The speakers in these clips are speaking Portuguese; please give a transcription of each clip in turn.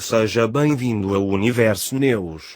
Seja bem-vindo ao Universo Neus.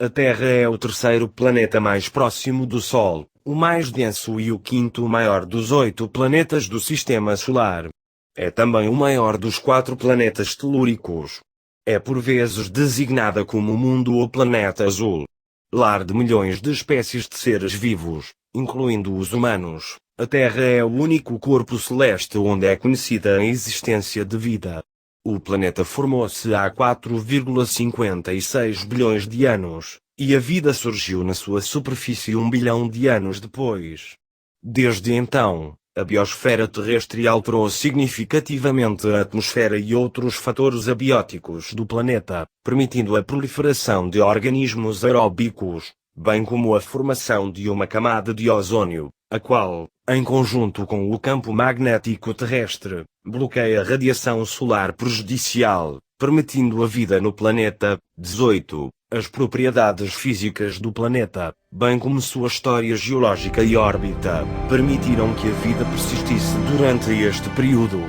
A Terra é o terceiro planeta mais próximo do Sol, o mais denso e o quinto maior dos 8 planetas do Sistema Solar. É também o maior dos 4 planetas telúricos. É por vezes designada como o mundo ou planeta azul. Lar de milhões de espécies de seres vivos, incluindo os humanos, a Terra é o único corpo celeste onde é conhecida a existência de vida. O planeta formou-se há 4,56 bilhões de anos, e a vida surgiu na sua superfície 1 bilhão de anos depois. Desde então, a biosfera terrestre alterou significativamente a atmosfera e outros fatores abióticos do planeta, permitindo a proliferação de organismos aeróbicos, bem como a formação de uma camada de ozônio, a qual, em conjunto com o campo magnético terrestre, bloqueia a radiação solar prejudicial, permitindo a vida no planeta. 18. As propriedades físicas do planeta, bem como sua história geológica e órbita, permitiram que a vida persistisse durante este período.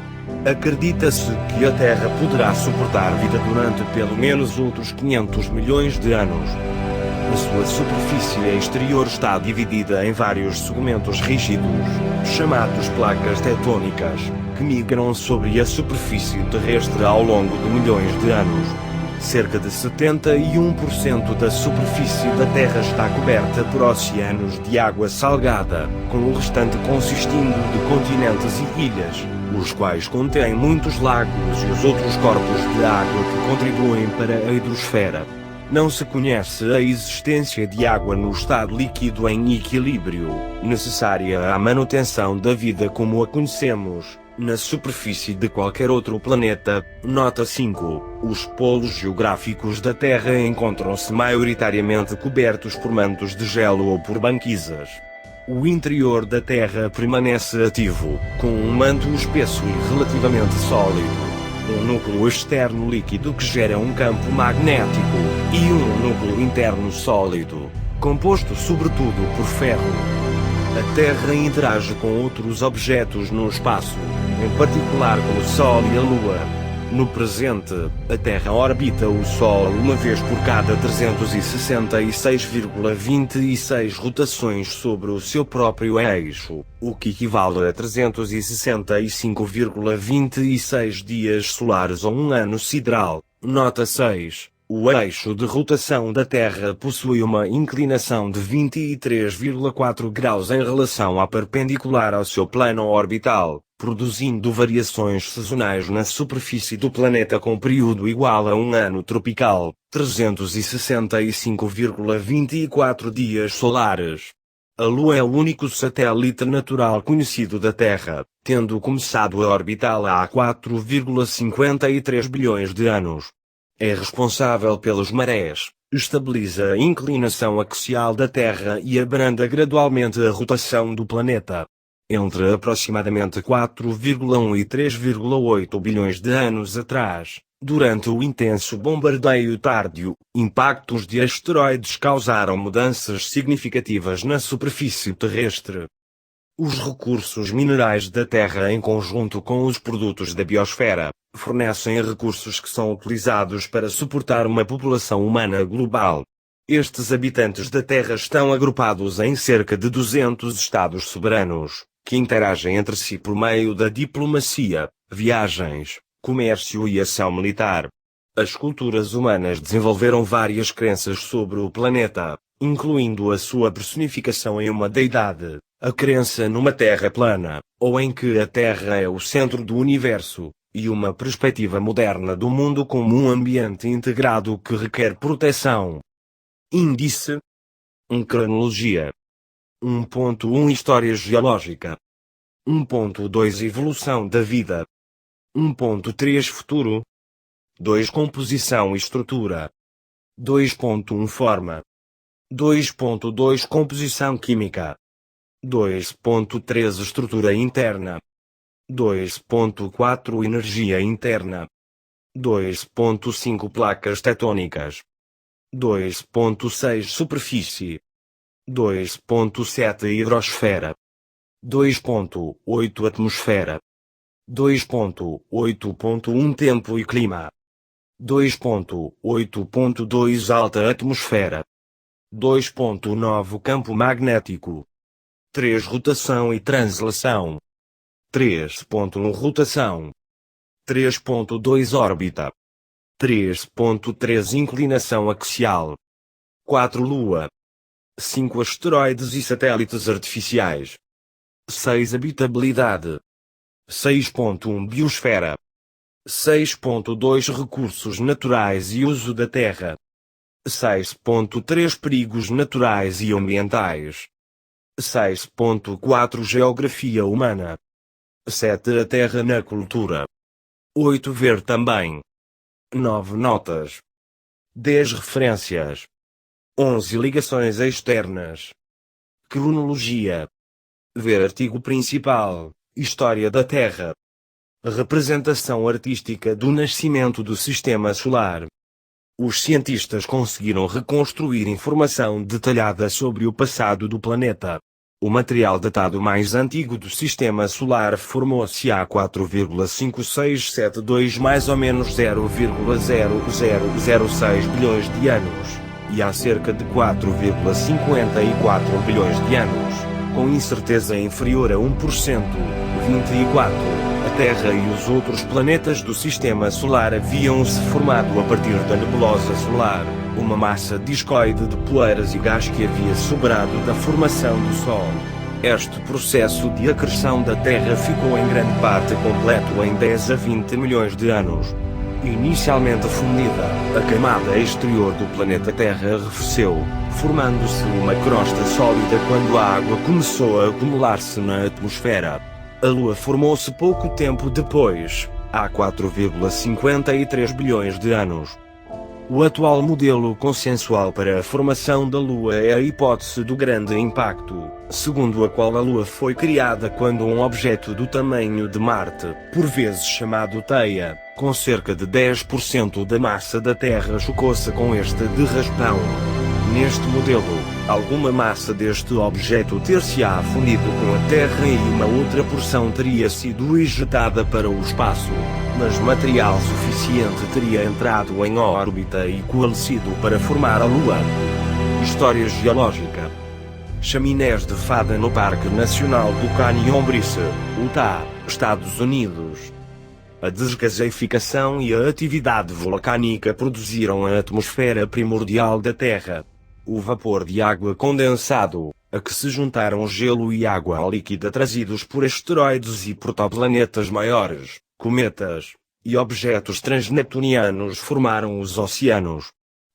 Acredita-se que a Terra poderá suportar vida durante pelo menos outros 500 milhões de anos. A sua superfície exterior está dividida em vários segmentos rígidos, chamados placas tectônicas, que migram sobre a superfície terrestre ao longo de milhões de anos. Cerca de 71% da superfície da Terra está coberta por oceanos de água salgada, com o restante consistindo de continentes e ilhas, os quais contêm muitos lagos e os outros corpos de água que contribuem para a hidrosfera. Não se conhece a existência de água no estado líquido em equilíbrio, necessária à manutenção da vida como a conhecemos, na superfície de qualquer outro planeta. Nota 5. Os polos geográficos da Terra encontram-se maioritariamente cobertos por mantos de gelo ou por banquisas. O interior da Terra permanece ativo, com um manto espesso e relativamente sólido. Um núcleo externo líquido que gera um campo magnético, e um núcleo interno sólido, composto sobretudo por ferro. A Terra interage com outros objetos no espaço, em particular com o Sol e a Lua. No presente, a Terra orbita o Sol uma vez por cada 366,26 rotações sobre o seu próprio eixo, o que equivale a 365,26 dias solares ou um ano sideral. Nota 6. O eixo de rotação da Terra possui uma inclinação de 23,4 graus em relação à perpendicular ao seu plano orbital, produzindo variações sazonais na superfície do planeta com período igual a um ano tropical, 365,24 dias solares. A Lua é o único satélite natural conhecido da Terra, tendo começado a orbitá-la há 4,53 bilhões de anos. É responsável pelas marés, estabiliza a inclinação axial da Terra e abranda gradualmente a rotação do planeta. Entre aproximadamente 4,1 e 3,8 bilhões de anos atrás, durante o intenso bombardeio tárdio, impactos de asteroides causaram mudanças significativas na superfície terrestre. Os recursos minerais da Terra, em conjunto com os produtos da biosfera, fornecem recursos que são utilizados para suportar uma população humana global. Estes habitantes da Terra estão agrupados em cerca de 200 estados soberanos, que interagem entre si por meio da diplomacia, viagens, comércio e ação militar. As culturas humanas desenvolveram várias crenças sobre o planeta, incluindo a sua personificação em uma deidade, a crença numa Terra plana, ou em que a Terra é o centro do universo, e uma perspectiva moderna do mundo como um ambiente integrado que requer proteção. Índice 1. Cronologia 1.1 História geológica 1.2 Evolução da vida 1.3 Futuro 2. Composição e estrutura 2.1 Forma 2.2 Composição química 2.3 Estrutura interna 2.4 Energia interna 2.5 Placas tectônicas 2.6 Superfície 2.7 Hidrosfera 2.8 Atmosfera 2.8.1 Tempo e clima 2.8.2 Alta atmosfera. 2.9 Campo magnético. 3 Rotação e translação. 3.1 Rotação. 3.2 Órbita. 3.3 Inclinação axial. 4 Lua. 5 Asteroides e satélites artificiais. 6 Habitabilidade. 6.1 Biosfera. 6.2 Recursos naturais e uso da Terra. 6.3 Perigos naturais e ambientais. 6.4 Geografia humana. 7 A Terra na cultura. 8 Ver também. 9 Notas. 10 Referências. 11 Ligações externas. Cronologia. Ver artigo principal. História da Terra. Representação artística do nascimento do Sistema Solar. Os cientistas conseguiram reconstruir informação detalhada sobre o passado do planeta. O material datado mais antigo do Sistema Solar formou-se há 4,5672 mais ou menos 0,0006 bilhões de anos, e há cerca de 4,54 bilhões de anos, com incerteza inferior a 1%, 24. A Terra e os outros planetas do Sistema Solar haviam-se formado a partir da nebulosa solar, uma massa discoide de poeiras e gás que havia sobrado da formação do Sol. Este processo de acreção da Terra ficou em grande parte completo em 10 a 20 milhões de anos. Inicialmente fundida, a camada exterior do planeta Terra arrefeceu, formando-se uma crosta sólida quando a água começou a acumular-se na atmosfera. A Lua formou-se pouco tempo depois, há 4,53 bilhões de anos. O atual modelo consensual para a formação da Lua é a hipótese do grande impacto, segundo a qual a Lua foi criada quando um objeto do tamanho de Marte, por vezes chamado Teia, com cerca de 10% da massa da Terra chocou-se com este de raspão. Neste modelo, alguma massa deste objeto ter-se-á fundido com a Terra e uma outra porção teria sido ejetada para o espaço, mas material suficiente teria entrado em órbita e coalescido para formar a Lua. História geológica. Chaminés de fada no Parque Nacional do Canyon Brice, Utah, Estados Unidos. A desgaseificação e a atividade vulcânica produziram a atmosfera primordial da Terra. O vapor de água condensado, a que se juntaram gelo e água líquida trazidos por asteroides e protoplanetas maiores, cometas e objetos transneptunianos formaram os oceanos.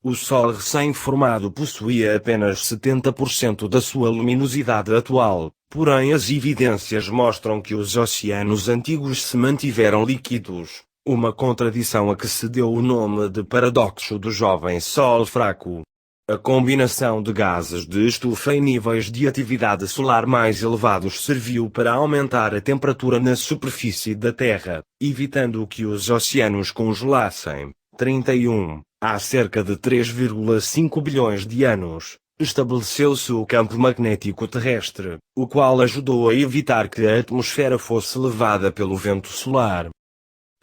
O Sol recém-formado possuía apenas 70% da sua luminosidade atual, porém as evidências mostram que os oceanos antigos se mantiveram líquidos, uma contradição a que se deu o nome de paradoxo do jovem Sol fraco. A combinação de gases de estufa e níveis de atividade solar mais elevados serviu para aumentar a temperatura na superfície da Terra, evitando que os oceanos congelassem. 31. Há cerca de 3,5 bilhões de anos, estabeleceu-se o campo magnético terrestre, o qual ajudou a evitar que a atmosfera fosse levada pelo vento solar.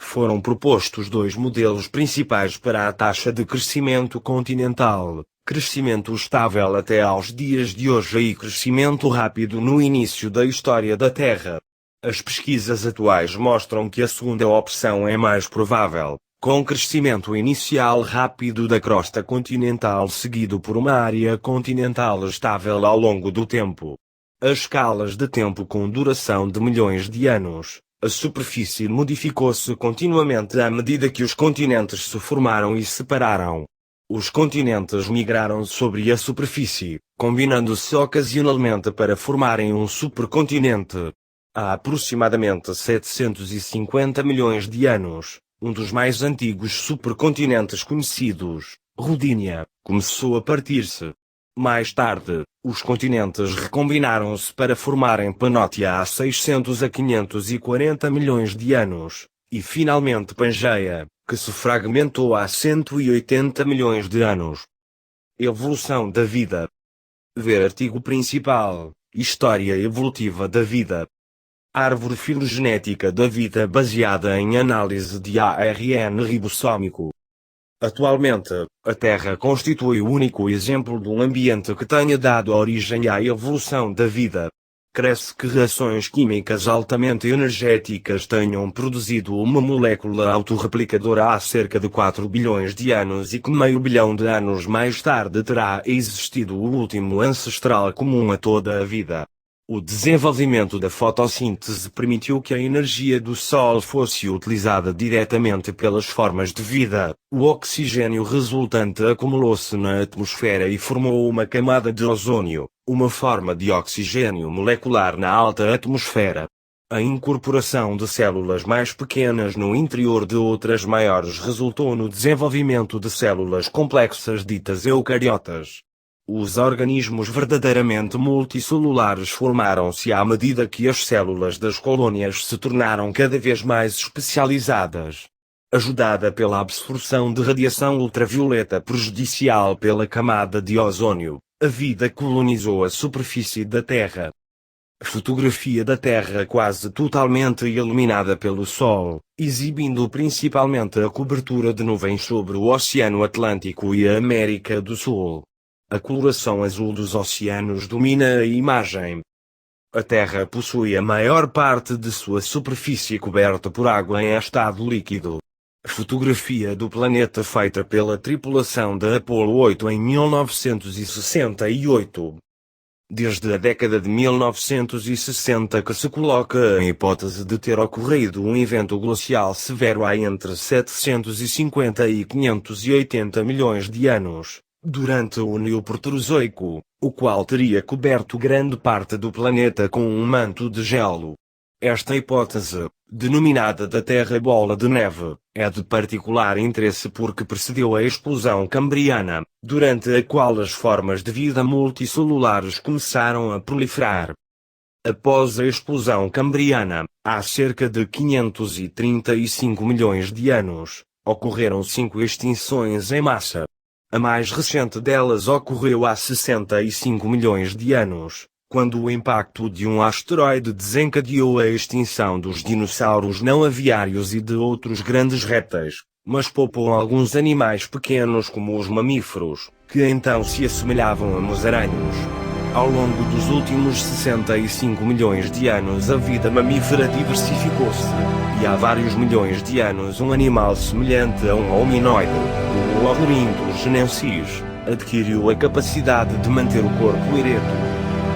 Foram propostos dois modelos principais para a taxa de crescimento continental: crescimento estável até aos dias de hoje e crescimento rápido no início da história da Terra. As pesquisas atuais mostram que a segunda opção é mais provável, com crescimento inicial rápido da crosta continental seguido por uma área continental estável ao longo do tempo. As escalas de tempo com duração de milhões de anos. A superfície modificou-se continuamente à medida que os continentes se formaram e separaram. Os continentes migraram sobre a superfície, combinando-se ocasionalmente para formarem um supercontinente. Há aproximadamente 750 milhões de anos, um dos mais antigos supercontinentes conhecidos, Rodinia, começou a partir-se. Mais tarde, os continentes recombinaram-se para formarem Panótia há 600 a 540 milhões de anos, e finalmente Pangeia, que se fragmentou há 180 milhões de anos. Evolução da vida. Ver artigo principal: História evolutiva da vida. Árvore filogenética da vida baseada em análise de ARN ribossômico. Atualmente, a Terra constitui o único exemplo de um ambiente que tenha dado origem à evolução da vida. Cresce que reações químicas altamente energéticas tenham produzido uma molécula autorreplicadora há cerca de 4 bilhões de anos e que meio bilhão de anos mais tarde terá existido o último ancestral comum a toda a vida. O desenvolvimento da fotossíntese permitiu que a energia do Sol fosse utilizada diretamente pelas formas de vida. O oxigênio resultante acumulou-se na atmosfera e formou uma camada de ozônio, uma forma de oxigênio molecular na alta atmosfera. A incorporação de células mais pequenas no interior de outras maiores resultou no desenvolvimento de células complexas ditas eucariotas. Os organismos verdadeiramente multicelulares formaram-se à medida que as células das colônias se tornaram cada vez mais especializadas. Ajudada pela absorção de radiação ultravioleta prejudicial pela camada de ozônio, a vida colonizou a superfície da Terra. Fotografia da Terra quase totalmente iluminada pelo Sol, exibindo principalmente a cobertura de nuvens sobre o Oceano Atlântico e a América do Sul. A coloração azul dos oceanos domina a imagem. A Terra possui a maior parte de sua superfície coberta por água em estado líquido. Fotografia do planeta feita pela tripulação da Apollo 8 em 1968. Desde a década de 1960 que se coloca a hipótese de ter ocorrido um evento glacial severo há entre 750 e 580 milhões de anos. Durante o Neoproterozoico, o qual teria coberto grande parte do planeta com um manto de gelo. Esta hipótese, denominada da Terra Bola de Neve, é de particular interesse porque precedeu a explosão cambriana, durante a qual as formas de vida multicelulares começaram a proliferar. Após a explosão cambriana, há cerca de 535 milhões de anos, ocorreram 5 extinções em massa. A mais recente delas ocorreu há 65 milhões de anos, quando o impacto de um asteroide desencadeou a extinção dos dinossauros não aviários e de outros grandes répteis, mas poupou alguns animais pequenos como os mamíferos, que então se assemelhavam a musarânhos. Ao longo dos últimos 65 milhões de anos a vida mamífera diversificou-se, e há vários milhões de anos um animal semelhante a um hominoide, o Ornithogenesis, adquiriu a capacidade de manter o corpo ereto.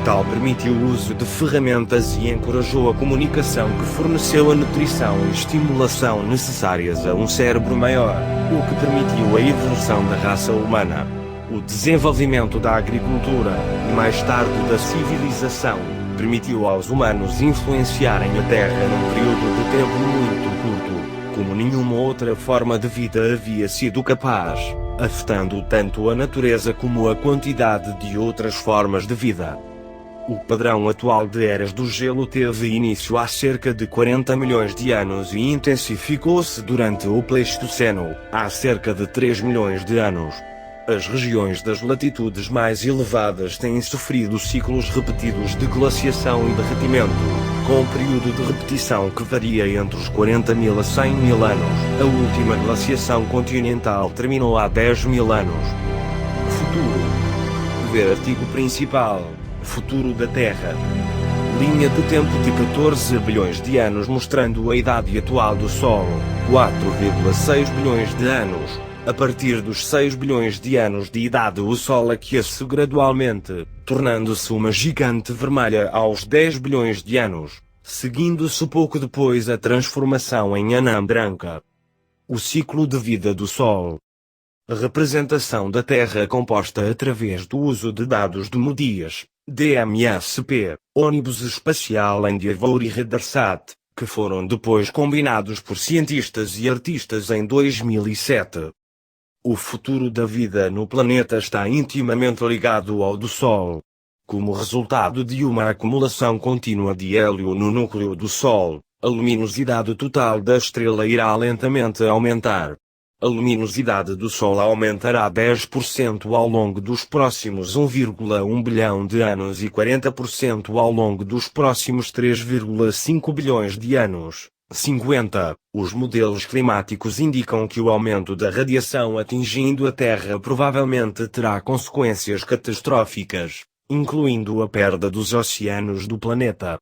Tal permitiu o uso de ferramentas e encorajou a comunicação que forneceu a nutrição e estimulação necessárias a um cérebro maior, o que permitiu a evolução da raça humana. O desenvolvimento da agricultura, e mais tarde da civilização, permitiu aos humanos influenciarem a Terra num período de tempo muito curto, como nenhuma outra forma de vida havia sido capaz, afetando tanto a natureza como a quantidade de outras formas de vida. O padrão atual de eras do gelo teve início há cerca de 40 milhões de anos e intensificou-se durante o Pleistoceno, há cerca de 3 milhões de anos. As regiões das latitudes mais elevadas têm sofrido ciclos repetidos de glaciação e derretimento, com um período de repetição que varia entre os 40 mil a 100 mil anos. A última glaciação continental terminou há 10 mil anos. Futuro. Ver artigo principal. Futuro da Terra. Linha de tempo de 14 bilhões de anos mostrando a idade atual do Sol, 4,6 bilhões de anos. A partir dos 6 bilhões de anos de idade o Sol aquece gradualmente, tornando-se uma gigante vermelha aos 10 bilhões de anos, seguindo-se pouco depois a transformação em anã branca. O ciclo de vida do Sol. A representação da Terra composta através do uso de dados de Modias, DMSP, ônibus espacial Endeavour e Redarsat, que foram depois combinados por cientistas e artistas em 2007. O futuro da vida no planeta está intimamente ligado ao do Sol. Como resultado de uma acumulação contínua de hélio no núcleo do Sol, a luminosidade total da estrela irá lentamente aumentar. A luminosidade do Sol aumentará 10% ao longo dos próximos 1,1 bilhão de anos e 40% ao longo dos próximos 3,5 bilhões de anos, 50. Os modelos climáticos indicam que o aumento da radiação atingindo a Terra provavelmente terá consequências catastróficas, incluindo a perda dos oceanos do planeta.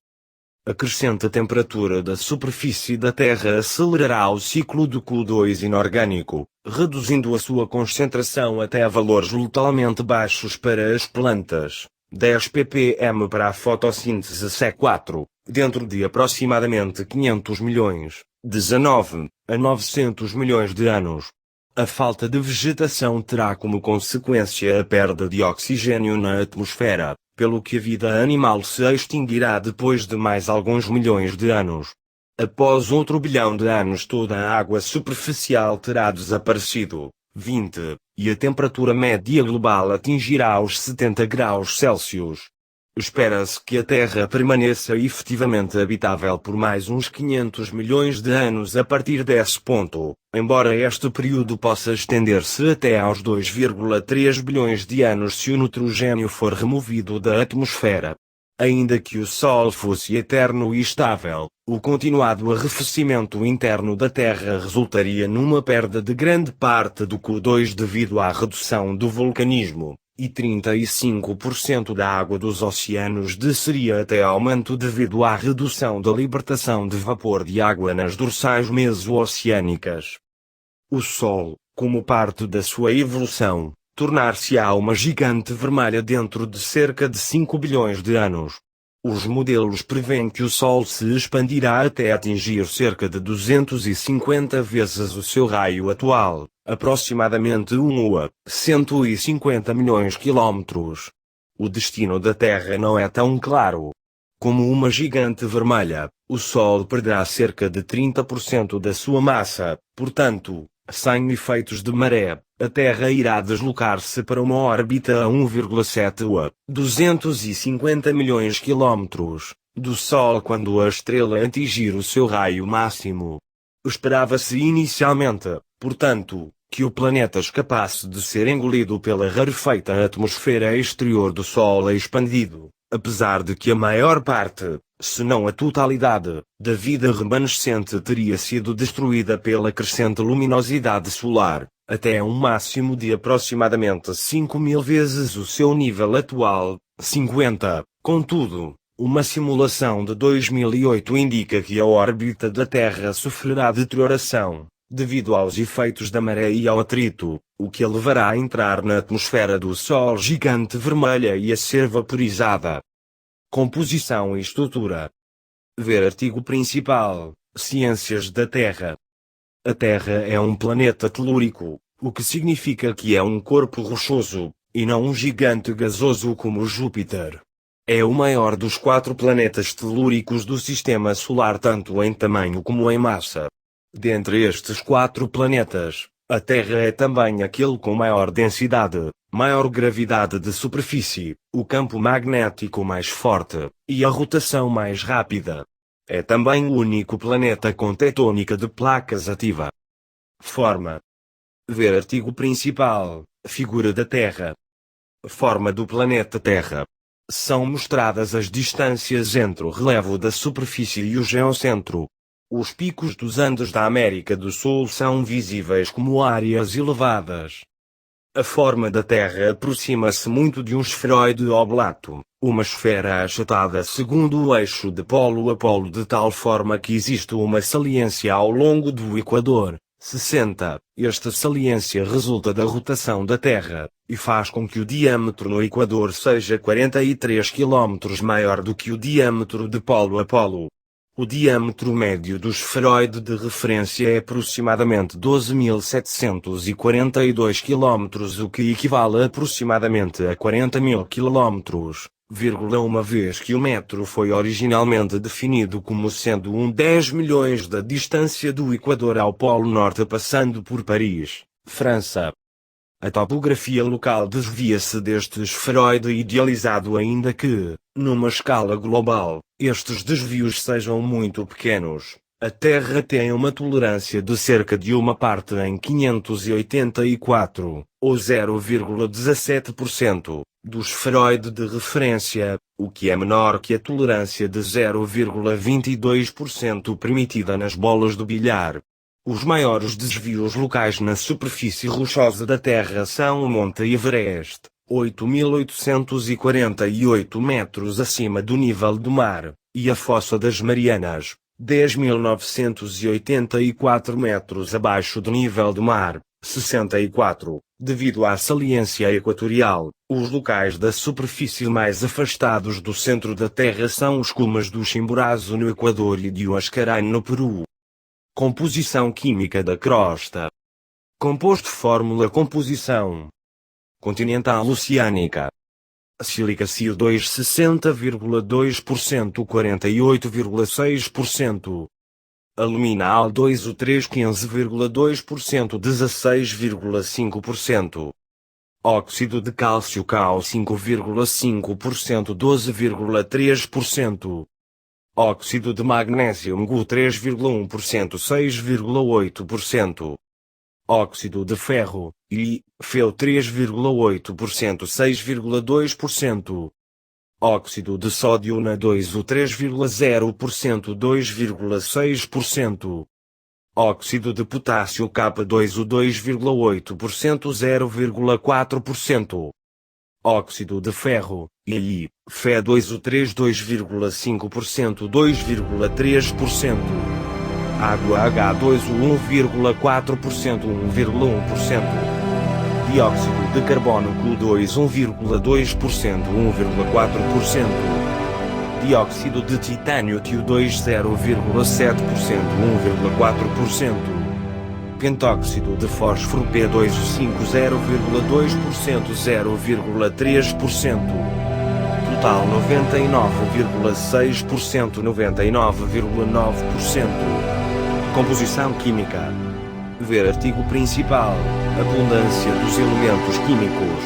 A crescente temperatura da superfície da Terra acelerará o ciclo do Q2 inorgânico, reduzindo a sua concentração até valores letalmente baixos para as plantas, 10 ppm para a fotossíntese C4, dentro de aproximadamente 500 milhões, 19 a 900 milhões de anos. A falta de vegetação terá como consequência a perda de oxigênio na atmosfera, pelo que a vida animal se extinguirá depois de mais alguns milhões de anos. Após outro bilhão de anos toda a água superficial terá desaparecido, 20, e a temperatura média global atingirá os 70 graus Celsius. Espera-se que a Terra permaneça efetivamente habitável por mais uns 500 milhões de anos a partir desse ponto, embora este período possa estender-se até aos 2,3 bilhões de anos se o nitrogênio for removido da atmosfera. Ainda que o Sol fosse eterno e estável, o continuado arrefecimento interno da Terra resultaria numa perda de grande parte do Q2 devido à redução do vulcanismo, e 35% da água dos oceanos desceria até aumento devido à redução da libertação de vapor de água nas dorsais meso-oceânicas. O Sol, como parte da sua evolução, tornar-se-á uma gigante vermelha dentro de cerca de 5 bilhões de anos. Os modelos prevêem que o Sol se expandirá até atingir cerca de 250 vezes o seu raio atual, aproximadamente 1 a 150 milhões de quilómetros. O destino da Terra não é tão claro. Como uma gigante vermelha, o Sol perderá cerca de 30% da sua massa, portanto, sem efeitos de maré, a Terra irá deslocar-se para uma órbita a 1,7 a 250 milhões de quilómetros do Sol quando a estrela atingir o seu raio máximo. Esperava-se inicialmente, portanto, que o planeta escapasse de ser engolido pela rarefeita atmosfera exterior do Sol expandido, apesar de que a maior parte, se não a totalidade, da vida remanescente teria sido destruída pela crescente luminosidade solar, até um máximo de aproximadamente 5.000 vezes o seu nível atual, 50. Contudo, uma simulação de 2008 indica que a órbita da Terra sofrerá deterioração, devido aos efeitos da maré e ao atrito, o que a levará a entrar na atmosfera do Sol gigante vermelha e a ser vaporizada. Composição e estrutura. Ver artigo principal, Ciências da Terra. A Terra é um planeta telúrico, o que significa que é um corpo rochoso, e não um gigante gasoso como Júpiter. É o maior dos 4 planetas telúricos do Sistema Solar tanto em tamanho como em massa. Dentre estes 4 planetas, a Terra é também aquele com maior densidade, maior gravidade de superfície, o campo magnético mais forte, e a rotação mais rápida. É também o único planeta com tectônica de placas ativa. Forma. Ver artigo principal, Figura da Terra. Forma do planeta Terra. São mostradas as distâncias entre o relevo da superfície e o geocentro. Os picos dos Andes da América do Sul são visíveis como áreas elevadas. A forma da Terra aproxima-se muito de um esferoide oblato, uma esfera achatada segundo o eixo de polo a polo de tal forma que existe uma saliência ao longo do Equador, 60. Esta saliência resulta da rotação da Terra, e faz com que o diâmetro no Equador seja 43 km maior do que o diâmetro de polo a polo. O diâmetro médio do esferoide de referência é aproximadamente 12.742 km, o que equivale aproximadamente a 40.000 km, uma vez que o metro foi originalmente definido como sendo 10 milhões da distância do Equador ao Polo Norte passando por Paris, França. A topografia local desvia-se deste esferoide idealizado ainda que, numa escala global, estes desvios sejam muito pequenos. A Terra tem uma tolerância de cerca de 1 parte em 584, ou 0,17%, do esferoide de referência, o que é menor que a tolerância de 0,22% permitida nas bolas do bilhar. Os maiores desvios locais na superfície rochosa da Terra são o Monte Everest, 8.848 metros acima do nível do mar, e a Fossa das Marianas, 10.984 metros abaixo do nível do mar, 64. Devido à saliência equatorial, os locais da superfície mais afastados do centro da Terra são os cumes do Chimborazo no Equador e de Huascarán no Peru. Composição química da crosta. Composto fórmula composição continental oceânica. Sílica CO2 60,2% 48,6%. Alumina Al2 O3 15,2% 16,5%. Óxido de cálcio Cal 5,5% 12,3%. Óxido de magnésio Mgu 3,1% 6,8%. Óxido de ferro, Li, Fe 3,8% 6,2%. Óxido de sódio Na2 O 3,0% 2,6%. Óxido de potássio K2 O 2,8% 0,4%. Óxido de ferro, Li, Fe2 O3 2,5% 2,3%. Água H2O 1,4% 1,1%. Dióxido de carbono Q2 1,2% 1,4%. Dióxido de titânio TiO2 0,7% 1,4%. Pentóxido de fósforo P2O5 0,2% 0,3%. Total 99,6% 99,9%. Composição química. Ver artigo principal. Abundância dos elementos químicos.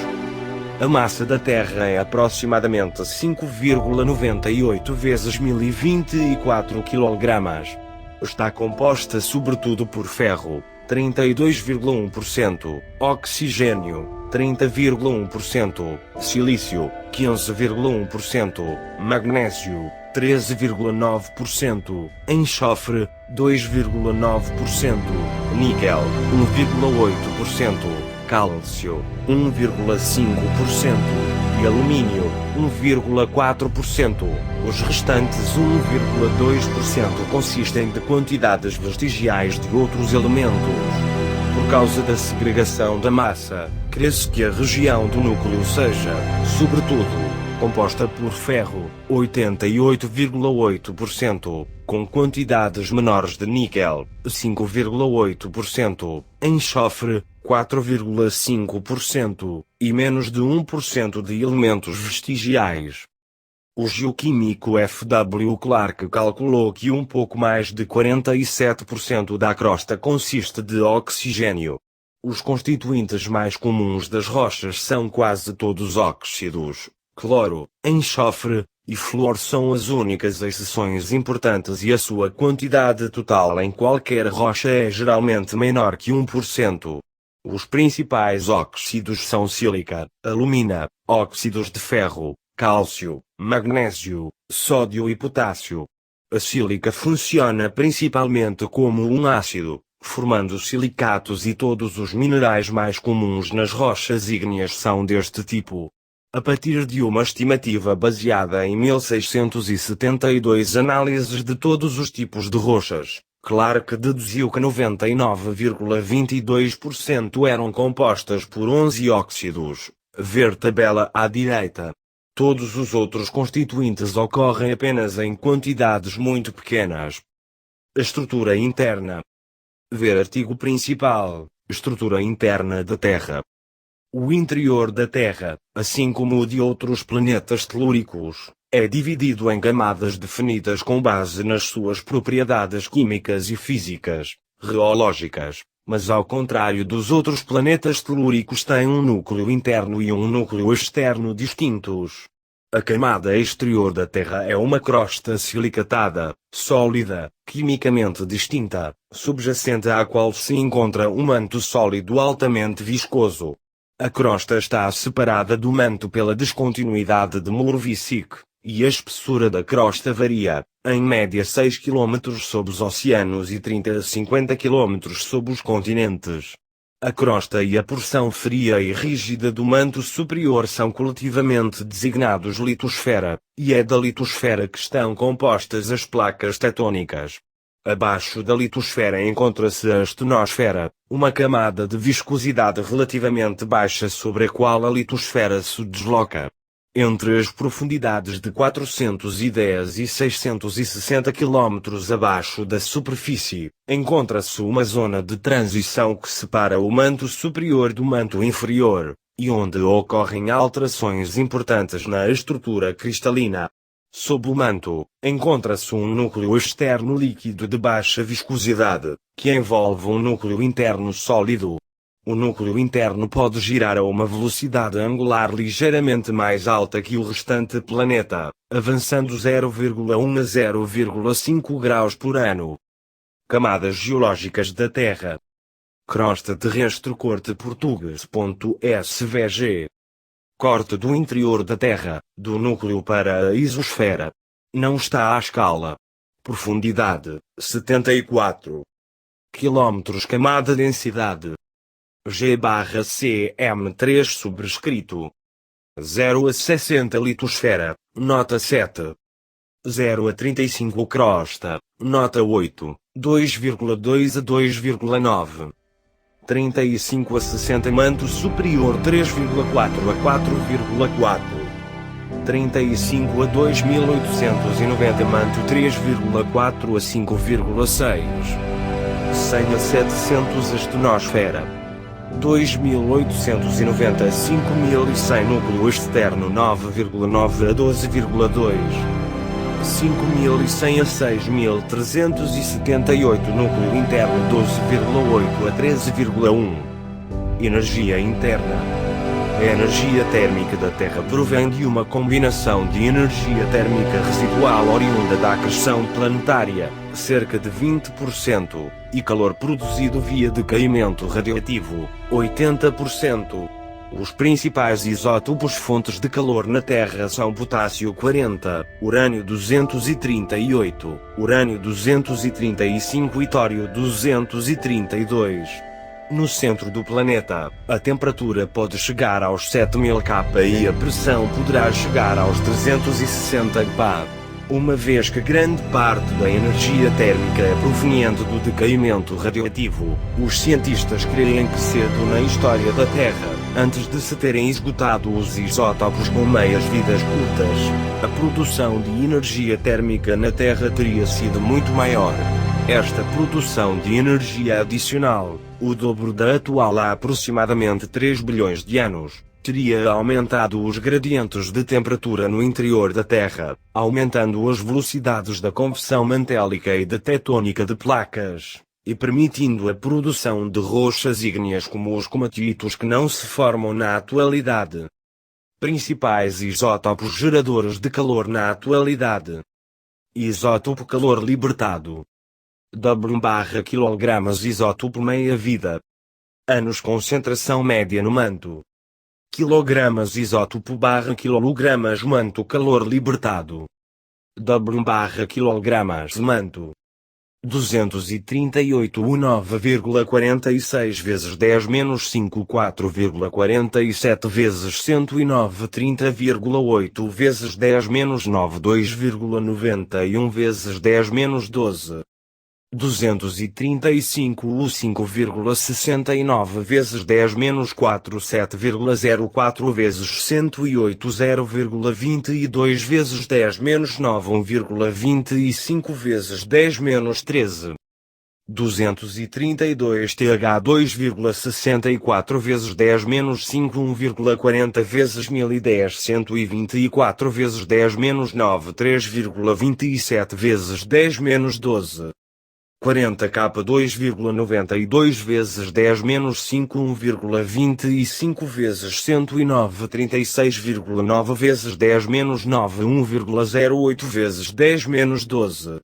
A massa da Terra é aproximadamente 5,98 vezes 1024 kg. Está composta sobretudo por ferro, 32,1%, oxigênio, 30,1%, silício, 15,1%, magnésio, 13,9%, enxofre, 2,9%, níquel, 1,8%, cálcio, 1,5% e alumínio, 1,4%. Os restantes 1,2% consistem de quantidades vestigiais de outros elementos. Por causa da segregação da massa, crê-se que a região do núcleo seja, sobretudo, composta por ferro, 88,8%, com quantidades menores de níquel, 5,8%, enxofre, 4,5% e menos de 1% de elementos vestigiais. O geoquímico F.W. Clarke calculou que um pouco mais de 47% da crosta consiste de oxigênio. Os constituintes mais comuns das rochas são quase todos óxidos. Cloro, enxofre e flúor são as únicas exceções importantes e a sua quantidade total em qualquer rocha é geralmente menor que 1%. Os principais óxidos são sílica, alumina, óxidos de ferro, cálcio, magnésio, sódio e potássio. A sílica funciona principalmente como um ácido, formando silicatos e todos os minerais mais comuns nas rochas ígneas são deste tipo. A partir de uma estimativa baseada em 1672 análises de todos os tipos de rochas, Clarke deduziu que 99,22% eram compostas por 11 óxidos. Ver tabela à direita. Todos os outros constituintes ocorrem apenas em quantidades muito pequenas. A estrutura interna. Ver artigo principal. Estrutura interna da Terra. O interior da Terra, assim como o de outros planetas telúricos, é dividido em camadas definidas com base nas suas propriedades químicas e físicas, geológicas, mas ao contrário dos outros planetas telúricos tem um núcleo interno e um núcleo externo distintos. A camada exterior da Terra é uma crosta silicatada, sólida, quimicamente distinta, subjacente à qual se encontra um manto sólido altamente viscoso. A crosta está separada do manto pela descontinuidade de Moervisic, e a espessura da crosta varia, em média 6 km sob os oceanos e 30 a 50 km sob os continentes. A crosta e a porção fria e rígida do manto superior são coletivamente designados litosfera, e é da litosfera que estão compostas as placas tectônicas. Abaixo da litosfera encontra-se a astenosfera, uma camada de viscosidade relativamente baixa sobre a qual a litosfera se desloca. Entre as profundidades de 410 e 660 km abaixo da superfície, encontra-se uma zona de transição que separa o manto superior do manto inferior, e onde ocorrem alterações importantes na estrutura cristalina. Sob o manto, encontra-se um núcleo externo líquido de baixa viscosidade, que envolve um núcleo interno sólido. O núcleo interno pode girar a uma velocidade angular ligeiramente mais alta que o restante planeta, avançando 0,1 a 0,5 graus por ano. Camadas geológicas da Terra. Crosta terrestre corte português.svg. Corte do interior da Terra, do núcleo para a isosfera. Não está à escala. Profundidade, 74 km. Camada densidade G/cm3 subscrito 0 a 60 litosfera, nota 7. 0 a 35 crosta, nota 8, 2,2 a 2,9. 35 a 60 manto superior 3,4 a 4,4. 35 a 2890 manto 3,4 a 5,6. 100 a 700 astenosfera. 2890 a 5100 núcleo externo 9,9 a 12,2. 5100 a 6378 núcleo interno 12,8 a 13,1. Energia interna. A energia térmica da Terra provém de uma combinação de energia térmica residual oriunda da acreção planetária, cerca de 20%, e calor produzido via decaimento radioativo, 80%. Os principais isótopos fontes de calor na Terra são potássio 40, urânio 238, urânio 235 e tório 232. No centro do planeta, a temperatura pode chegar aos 7000 K e a pressão poderá chegar aos 360 bar. Uma vez que grande parte da energia térmica é proveniente do decaimento radioativo, os cientistas creem que cedo na história da Terra, antes de se terem esgotado os isótopos com meias-vidas curtas, a produção de energia térmica na Terra teria sido muito maior. Esta produção de energia adicional, o dobro da atual há aproximadamente 3 bilhões de anos, teria aumentado os gradientes de temperatura no interior da Terra, aumentando as velocidades da conversão mantélica e da tectônica de placas, e permitindo a produção de rochas ígneas como os comatitos que não se formam na atualidade. Principais isótopos geradores de calor na atualidade. Isótopo calor libertado. W/kg isótopo meia-vida. Anos concentração média no manto. Quilogramas isótopo/quilogramas manto calor libertado. W/quilogramas manto. 238 U 9,46 vezes 10 menos 5 4,47 vezes 109 30,8 vezes 10 menos 9 2,91 vezes 10 menos 12. 235 U 5,69 vezes 10 menos 4 7,04 vezes 108 0,22 vezes 10 menos 9 1,25 vezes 10 menos 13. 232 TH 2,64 vezes 10 menos 5 1,40 vezes 1010 124 vezes 10 menos 9 3,27 vezes 10 menos 12. 40 K 2,92 vezes 10 menos 5 1,25 vezes 109 36,9 vezes 10 menos 9 1,08 vezes 10 menos 12.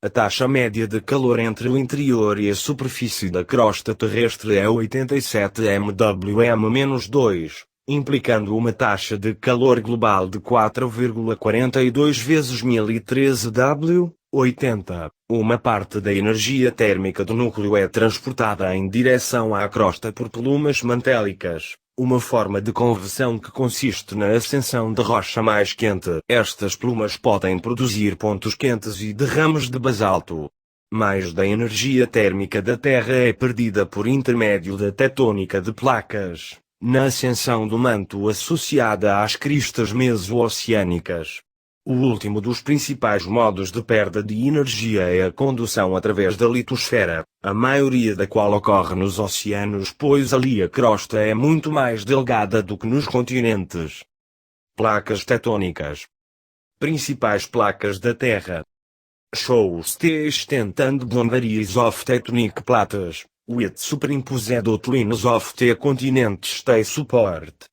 A taxa média de calor entre o interior e a superfície da crosta terrestre é 87 MWM-2, implicando uma taxa de calor global de 4,42 vezes 1013 W. 80. Uma parte da energia térmica do núcleo é transportada em direção à crosta por plumas mantélicas, uma forma de conversão que consiste na ascensão de rocha mais quente. Estas plumas podem produzir pontos quentes e derrames de basalto. Mais da energia térmica da Terra é perdida por intermédio da tectônica de placas, na ascensão do manto associada às cristas meso-oceânicas. O último dos principais modos de perda de energia é a condução através da litosfera, a maioria da qual ocorre nos oceanos, pois ali a crosta é muito mais delgada do que nos continentes. Placas tectônicas. Principais placas da Terra. Shows the extent and boundaries of tectonic plates, with superimposed outlines of the continents they support.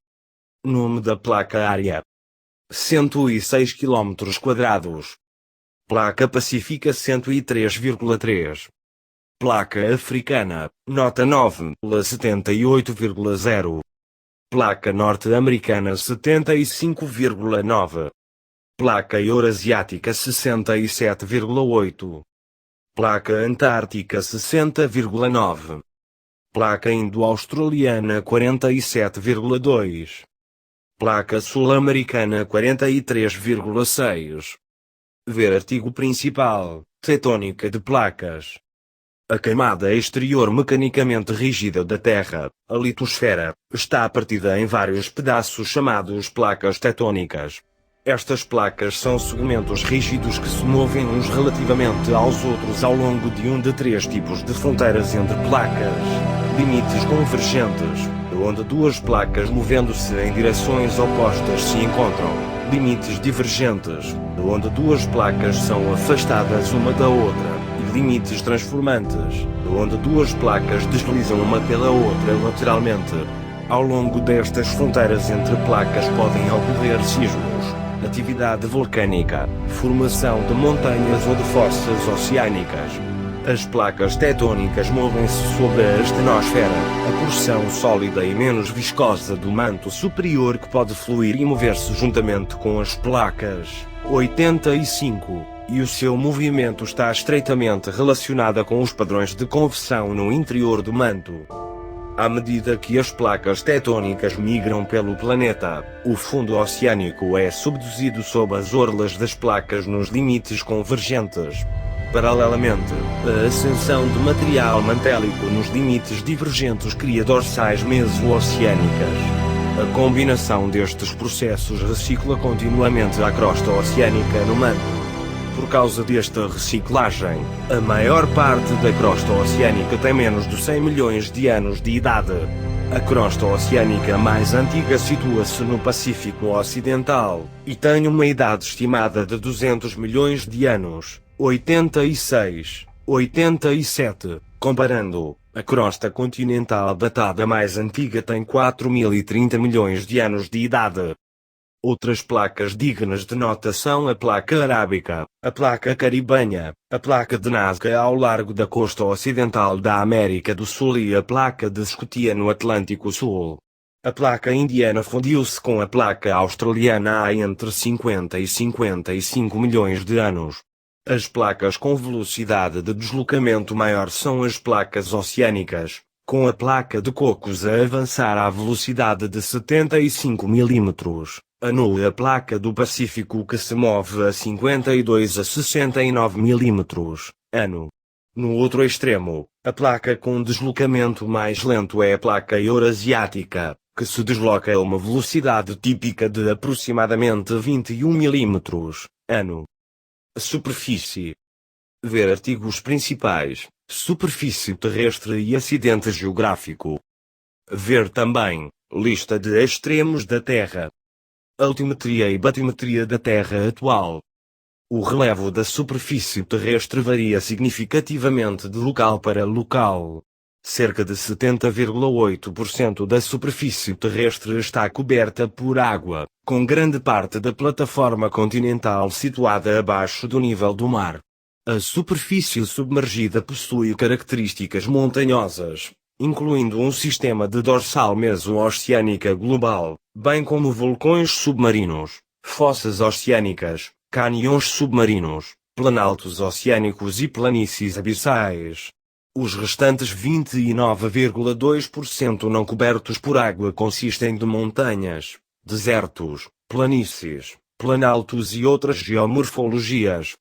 Nome da placa área: 106 km². Placa Pacífica 103,3. Placa Africana, nota 9,78,0. Placa Norte-Americana 75,9. Placa Eurasiática 67,8. Placa Antártica 60,9. Placa Indo-Australiana 47,2. Placa Sul-Americana 43,6. Ver artigo principal, tectônica de placas. A camada exterior mecanicamente rígida da Terra, a litosfera, está partida em vários pedaços chamados placas tectônicas. Estas placas são segmentos rígidos que se movem uns relativamente aos outros ao longo de um de três tipos de fronteiras entre placas: limites convergentes, onde duas placas movendo-se em direções opostas se encontram; limites divergentes, onde duas placas são afastadas uma da outra; e limites transformantes, onde duas placas deslizam uma pela outra lateralmente. Ao longo destas fronteiras entre placas podem ocorrer sismos, atividade vulcânica, formação de montanhas ou de fossas oceânicas. As placas tectônicas movem-se sobre a estenosfera, a porção sólida e menos viscosa do manto superior que pode fluir e mover-se juntamente com as placas. 85. E o seu movimento está estreitamente relacionado com os padrões de conversão no interior do manto. À medida que as placas tectônicas migram pelo planeta, o fundo oceânico é subduzido sob as orlas das placas nos limites convergentes. Paralelamente, a ascensão de material mantélico nos limites divergentes cria dorsais meso-oceânicas. A combinação destes processos recicla continuamente a crosta oceânica no manto. Por causa desta reciclagem, a maior parte da crosta oceânica tem menos de 100 milhões de anos de idade. A crosta oceânica mais antiga situa-se no Pacífico Ocidental, e tem uma idade estimada de 200 milhões de anos. 86, 87. Comparando, a crosta continental datada mais antiga tem 4.030 milhões de anos de idade. Outras placas dignas de nota são a placa arábica, a placa caribenha, a placa de Nazca ao largo da costa ocidental da América do Sul e a placa de Scotia no Atlântico Sul. A placa indiana fundiu-se com a placa australiana há entre 50 e 55 milhões de anos. As placas com velocidade de deslocamento maior são as placas oceânicas, com a placa de Cocos a avançar à velocidade de 75 mm. A placa do Pacífico que se move a 52 a 69 mm. No outro extremo, a placa com deslocamento mais lento é a placa eurasiática, que se desloca a uma velocidade típica de aproximadamente 21 mm. Superfície. Ver artigos principais, superfície terrestre e acidente geográfico. Ver também, lista de extremos da Terra. Altimetria e batimetria da Terra atual. O relevo da superfície terrestre varia significativamente de local para local. Cerca de 70,8% da superfície terrestre está coberta por água, com grande parte da plataforma continental situada abaixo do nível do mar. A superfície submergida possui características montanhosas, incluindo um sistema de dorsal meso-oceânica global, bem como vulcões submarinos, fossas oceânicas, cânions submarinos, planaltos oceânicos e planícies abissais. Os restantes 29,2% não cobertos por água consistem de montanhas, desertos, planícies, planaltos e outras geomorfologias.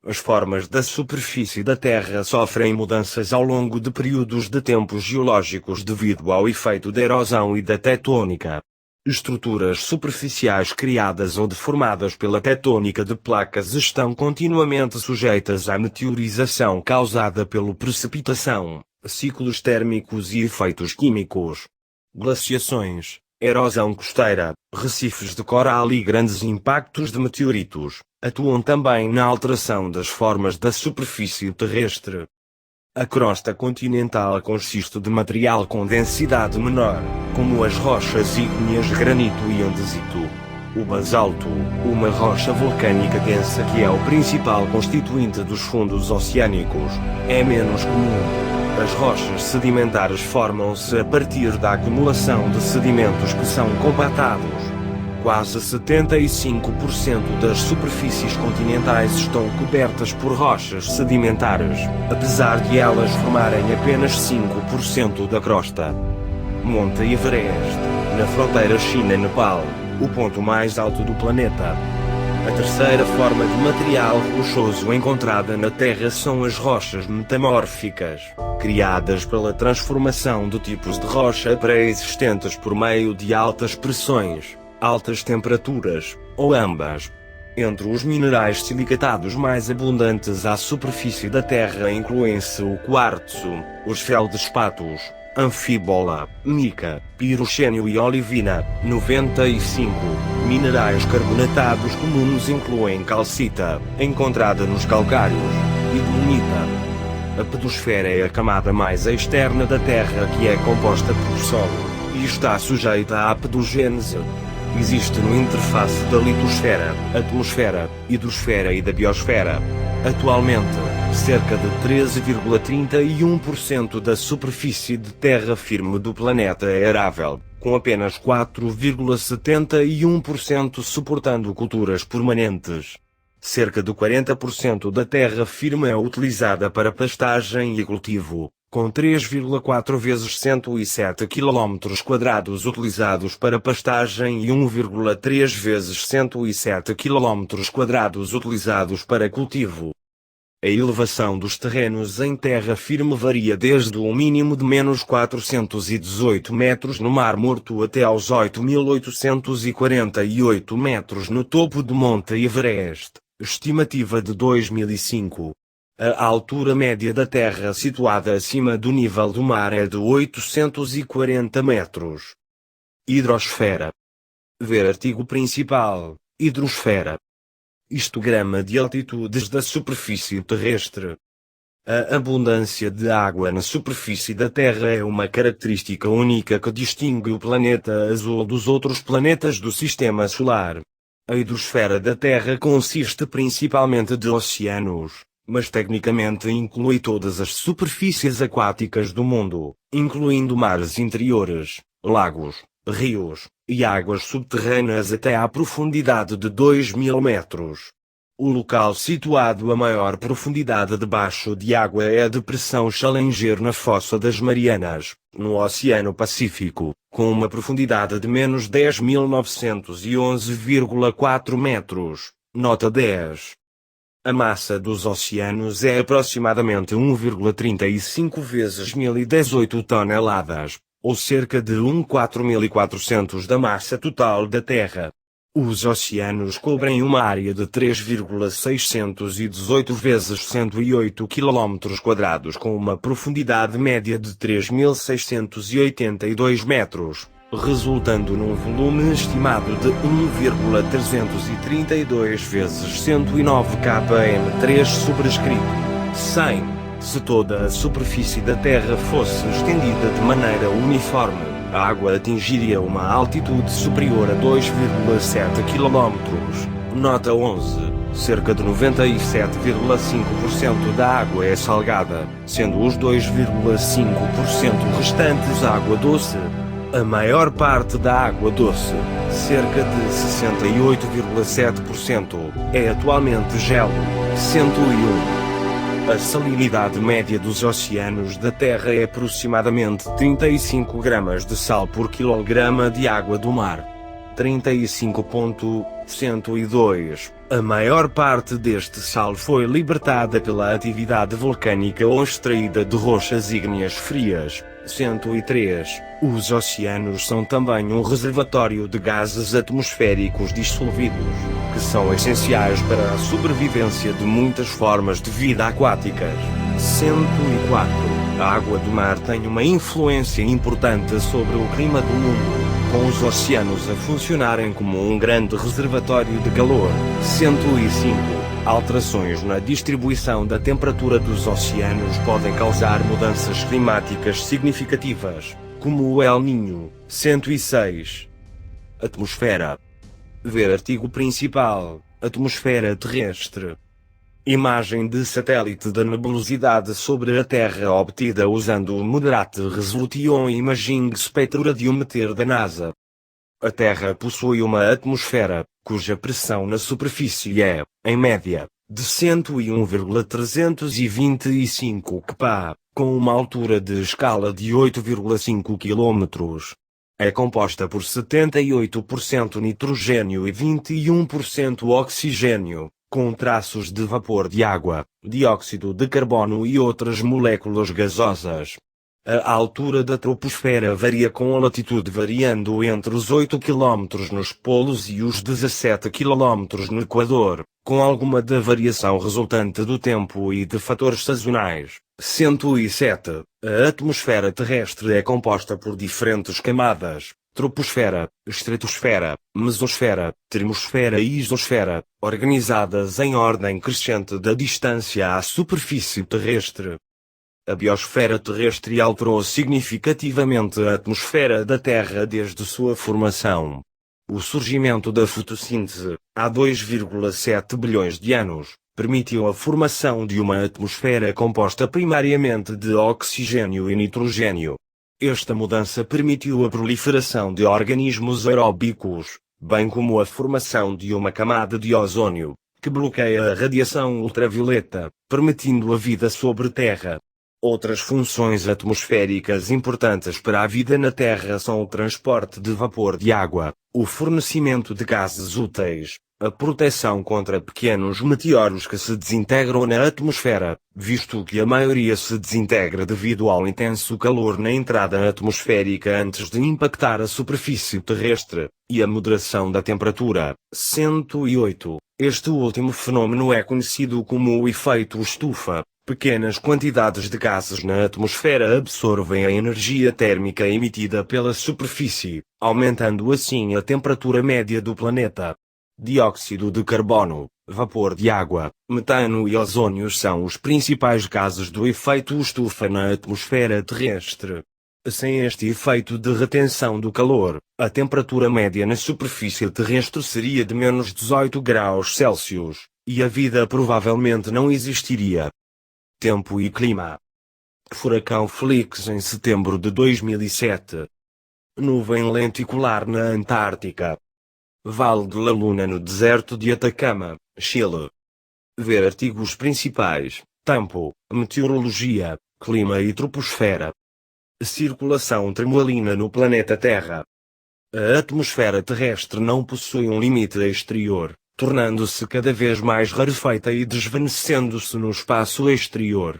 As formas da superfície da Terra sofrem mudanças ao longo de períodos de tempo geológicos devido ao efeito da erosão e da tectônica. Estruturas superficiais criadas ou deformadas pela tectônica de placas estão continuamente sujeitas à meteorização causada pela precipitação, ciclos térmicos e efeitos químicos. Glaciações, erosão costeira, recifes de coral e grandes impactos de meteoritos atuam também na alteração das formas da superfície terrestre. A crosta continental consiste de material com densidade menor, como as rochas ígneas granito e andesito. O basalto, uma rocha vulcânica densa que é o principal constituinte dos fundos oceânicos, é menos comum. As rochas sedimentares formam-se a partir da acumulação de sedimentos que são compactados. Quase 75% das superfícies continentais estão cobertas por rochas sedimentares, apesar de elas formarem apenas 5% da crosta. Monte Everest, na fronteira China-Nepal, o ponto mais alto do planeta. A terceira forma de material rochoso encontrada na Terra são as rochas metamórficas, criadas pela transformação de tipos de rocha pré-existentes por meio de altas pressões, altas temperaturas, ou ambas. Entre os minerais silicatados mais abundantes à superfície da Terra incluem-se o quartzo, os feldspatos, anfíbola, mica, pirocênio e olivina. 95. Minerais carbonatados comuns incluem calcita, encontrada nos calcários, e dolomita. A pedosfera é a camada mais externa da Terra que é composta por solo, e está sujeita à pedogênese. Existe no interface da litosfera, atmosfera, hidrosfera e da biosfera. Atualmente, cerca de 13,31% da superfície de terra firme do planeta é arável, com apenas 4,71% suportando culturas permanentes. Cerca de 40% da terra firme é utilizada para pastagem e cultivo, com 3,4 vezes 107 km² utilizados para pastagem e 1,3 vezes 107 km² utilizados para cultivo. A elevação dos terrenos em terra firme varia desde um mínimo de menos 418 metros no Mar Morto até aos 8.848 metros no topo do Monte Everest, estimativa de 2005. A altura média da Terra situada acima do nível do mar é de 840 metros. Hidrosfera. Ver artigo principal, hidrosfera. Histograma de altitudes da superfície terrestre. A abundância de água na superfície da Terra é uma característica única que distingue o planeta azul dos outros planetas do Sistema Solar. A hidrosfera da Terra consiste principalmente de oceanos, mas tecnicamente inclui todas as superfícies aquáticas do mundo, incluindo mares interiores, lagos, rios, e águas subterrâneas até à profundidade de 2.000 metros. O local situado a maior profundidade debaixo de água é a Depressão Challenger na Fossa das Marianas, no Oceano Pacífico, com uma profundidade de menos 10.911,4 metros, nota 10. A massa dos oceanos é aproximadamente 1,35 vezes 1.018 toneladas, ou cerca de 4.400 da massa total da Terra. Os oceanos cobrem uma área de 3,618 vezes 108 km², com uma profundidade média de 3.682 metros, resultando num volume estimado de 1,332 vezes 109 km3 sobrescrito. 100. Se toda a superfície da Terra fosse estendida de maneira uniforme, a água atingiria uma altitude superior a 2,7 km. Nota 11. Cerca de 97,5% da água é salgada, sendo os 2,5% restantes água doce. A maior parte da água doce, cerca de 68,7%, é atualmente gelo. 101. A salinidade média dos oceanos da Terra é aproximadamente 35 gramas de sal por quilograma de água do mar. 35,102. A maior parte deste sal foi libertada pela atividade vulcânica ou extraída de rochas ígneas frias. 103. Os oceanos são também um reservatório de gases atmosféricos dissolvidos, que são essenciais para a sobrevivência de muitas formas de vida aquáticas. 104. A água do mar tem uma influência importante sobre o clima do mundo, com os oceanos a funcionarem como um grande reservatório de calor. 105. Alterações na distribuição da temperatura dos oceanos podem causar mudanças climáticas significativas, como o El Niño. 106. Atmosfera. Ver artigo principal: Atmosfera terrestre. Imagem de satélite da nebulosidade sobre a Terra obtida usando o Moderate Resolution Imaging Spectrodiometer da NASA. A Terra possui uma atmosfera, cuja pressão na superfície é, em média, de 101,325 kPa, com uma altura de escala de 8,5 km. É composta por 78% nitrogênio e 21% oxigênio, com traços de vapor de água, dióxido de carbono e outras moléculas gasosas. A altura da troposfera varia com a latitude variando entre os 8 km nos polos e os 17 km no Equador, com alguma da variação resultante do tempo e de fatores sazonais. 107. A atmosfera terrestre é composta por diferentes camadas: troposfera, estratosfera, mesosfera, termosfera e isosfera, organizadas em ordem crescente da distância à superfície terrestre. A biosfera terrestre alterou significativamente a atmosfera da Terra desde sua formação. O surgimento da fotossíntese, há 2,7 bilhões de anos, permitiu a formação de uma atmosfera composta primariamente de oxigênio e nitrogênio. Esta mudança permitiu a proliferação de organismos aeróbicos, bem como a formação de uma camada de ozônio, que bloqueia a radiação ultravioleta, permitindo a vida sobre Terra. Outras funções atmosféricas importantes para a vida na Terra são o transporte de vapor de água, o fornecimento de gases úteis, a proteção contra pequenos meteoros que se desintegram na atmosfera, visto que a maioria se desintegra devido ao intenso calor na entrada atmosférica antes de impactar a superfície terrestre, e a moderação da temperatura. 108. Este último fenômeno é conhecido como o efeito estufa. Pequenas quantidades de gases na atmosfera absorvem a energia térmica emitida pela superfície, aumentando assim a temperatura média do planeta. Dióxido de carbono, vapor de água, metano e ozônio são os principais gases do efeito estufa na atmosfera terrestre. Sem este efeito de retenção do calor, a temperatura média na superfície terrestre seria de menos 18 graus Celsius, e a vida provavelmente não existiria. Tempo e clima. Furacão Felix em setembro de 2007. Nuvem lenticular na Antártica. Vale de la Luna no deserto de Atacama, Chile. Ver artigos principais: tempo, meteorologia, clima e troposfera. Circulação termoalina no planeta Terra. A atmosfera terrestre não possui um limite exterior, tornando-se cada vez mais rarefeita e desvanecendo-se no espaço exterior.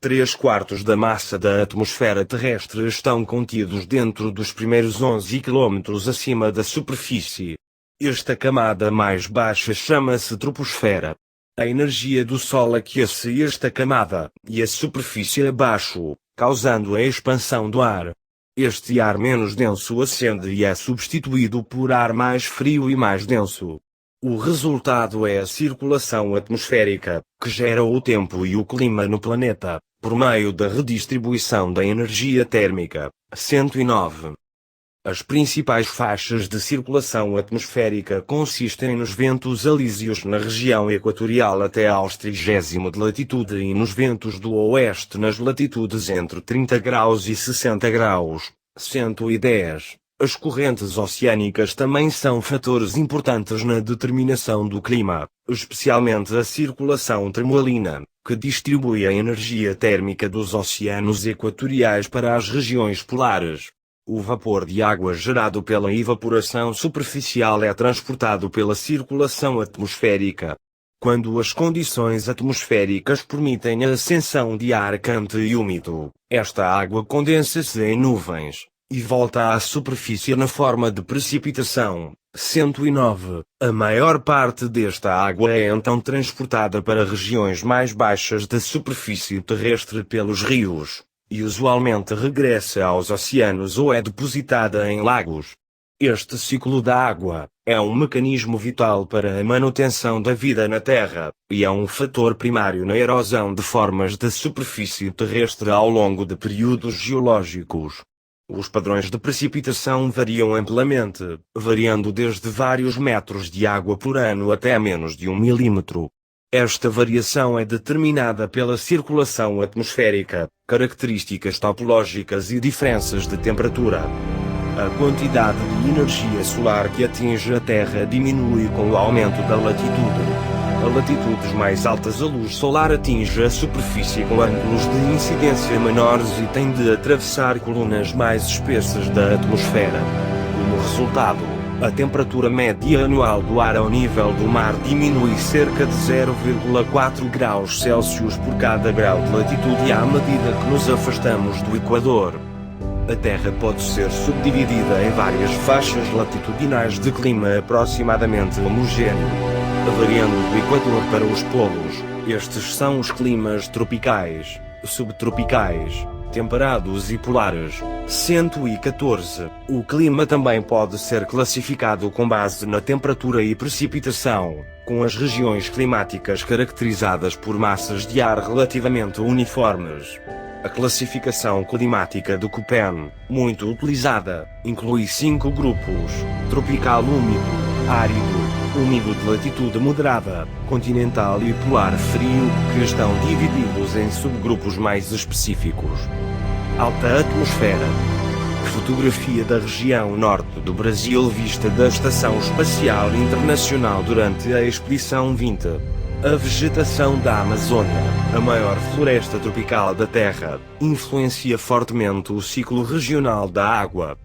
3/4 da massa da atmosfera terrestre estão contidos dentro dos primeiros 11 km acima da superfície. Esta camada mais baixa chama-se troposfera. A energia do Sol aquece esta camada, e a superfície abaixo, causando a expansão do ar. Este ar menos denso ascende e é substituído por ar mais frio e mais denso. O resultado é a circulação atmosférica, que gera o tempo e o clima no planeta, por meio da redistribuição da energia térmica. 109. As principais faixas de circulação atmosférica consistem nos ventos alísios na região equatorial até aos 30° de latitude e nos ventos do oeste nas latitudes entre 30 graus e 60 graus, 110. As correntes oceânicas também são fatores importantes na determinação do clima, especialmente a circulação termoalina, que distribui a energia térmica dos oceanos equatoriais para as regiões polares. O vapor de água gerado pela evaporação superficial é transportado pela circulação atmosférica. Quando as condições atmosféricas permitem a ascensão de ar quente e úmido, esta água condensa-se em nuvens e volta à superfície na forma de precipitação. 109. A maior parte desta água é então transportada para regiões mais baixas da superfície terrestre pelos rios, e usualmente regressa aos oceanos ou é depositada em lagos. Este ciclo da água é um mecanismo vital para a manutenção da vida na Terra, e é um fator primário na erosão de formas da superfície terrestre ao longo de períodos geológicos. Os padrões de precipitação variam amplamente, variando desde vários metros de água por ano até menos de 1 milímetro. Esta variação é determinada pela circulação atmosférica, características topológicas e diferenças de temperatura. A quantidade de energia solar que atinge a Terra diminui com o aumento da latitude. A latitudes mais altas a luz solar atinge a superfície com ângulos de incidência menores e tem de atravessar colunas mais espessas da atmosfera. Como resultado, a temperatura média anual do ar ao nível do mar diminui cerca de 0,4 graus Celsius por cada grau de latitude à medida que nos afastamos do Equador. A Terra pode ser subdividida em várias faixas latitudinais de clima aproximadamente homogêneo, variando do Equador para os polos. Estes são os climas tropicais, subtropicais, temperados e polares. 114. O clima também pode ser classificado com base na temperatura e precipitação, com as regiões climáticas caracterizadas por massas de ar relativamente uniformes. A classificação climática de Köppen, muito utilizada, inclui 5 grupos: tropical úmido, árido, úmido de latitude moderada, continental e polar frio, que estão divididos em subgrupos mais específicos. Alta atmosfera. Fotografia da região norte do Brasil vista da Estação Espacial Internacional durante a Expedição 20. A vegetação da Amazônia, a maior floresta tropical da Terra, influencia fortemente o ciclo regional da água.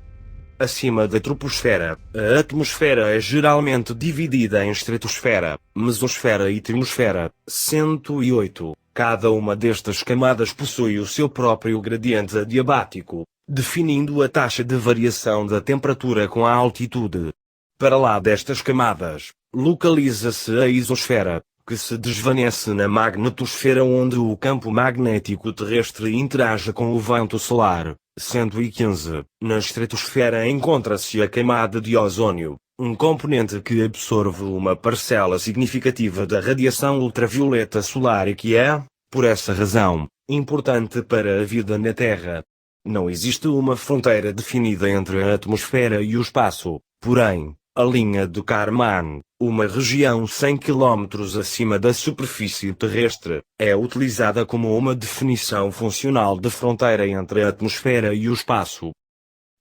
Acima da troposfera, a atmosfera é geralmente dividida em estratosfera, mesosfera e termosfera. 108. Cada uma destas camadas possui o seu próprio gradiente adiabático, definindo a taxa de variação da temperatura com a altitude. Para lá destas camadas, localiza-se a exosfera, que se desvanece na magnetosfera onde o campo magnético terrestre interage com o vento solar. 115. Na estratosfera encontra-se a camada de ozônio, um componente que absorve uma parcela significativa da radiação ultravioleta solar e que é, por essa razão, importante para a vida na Terra. Não existe uma fronteira definida entre a atmosfera e o espaço, porém, a linha de Kármán, uma região 100 km acima da superfície terrestre, é utilizada como uma definição funcional de fronteira entre a atmosfera e o espaço.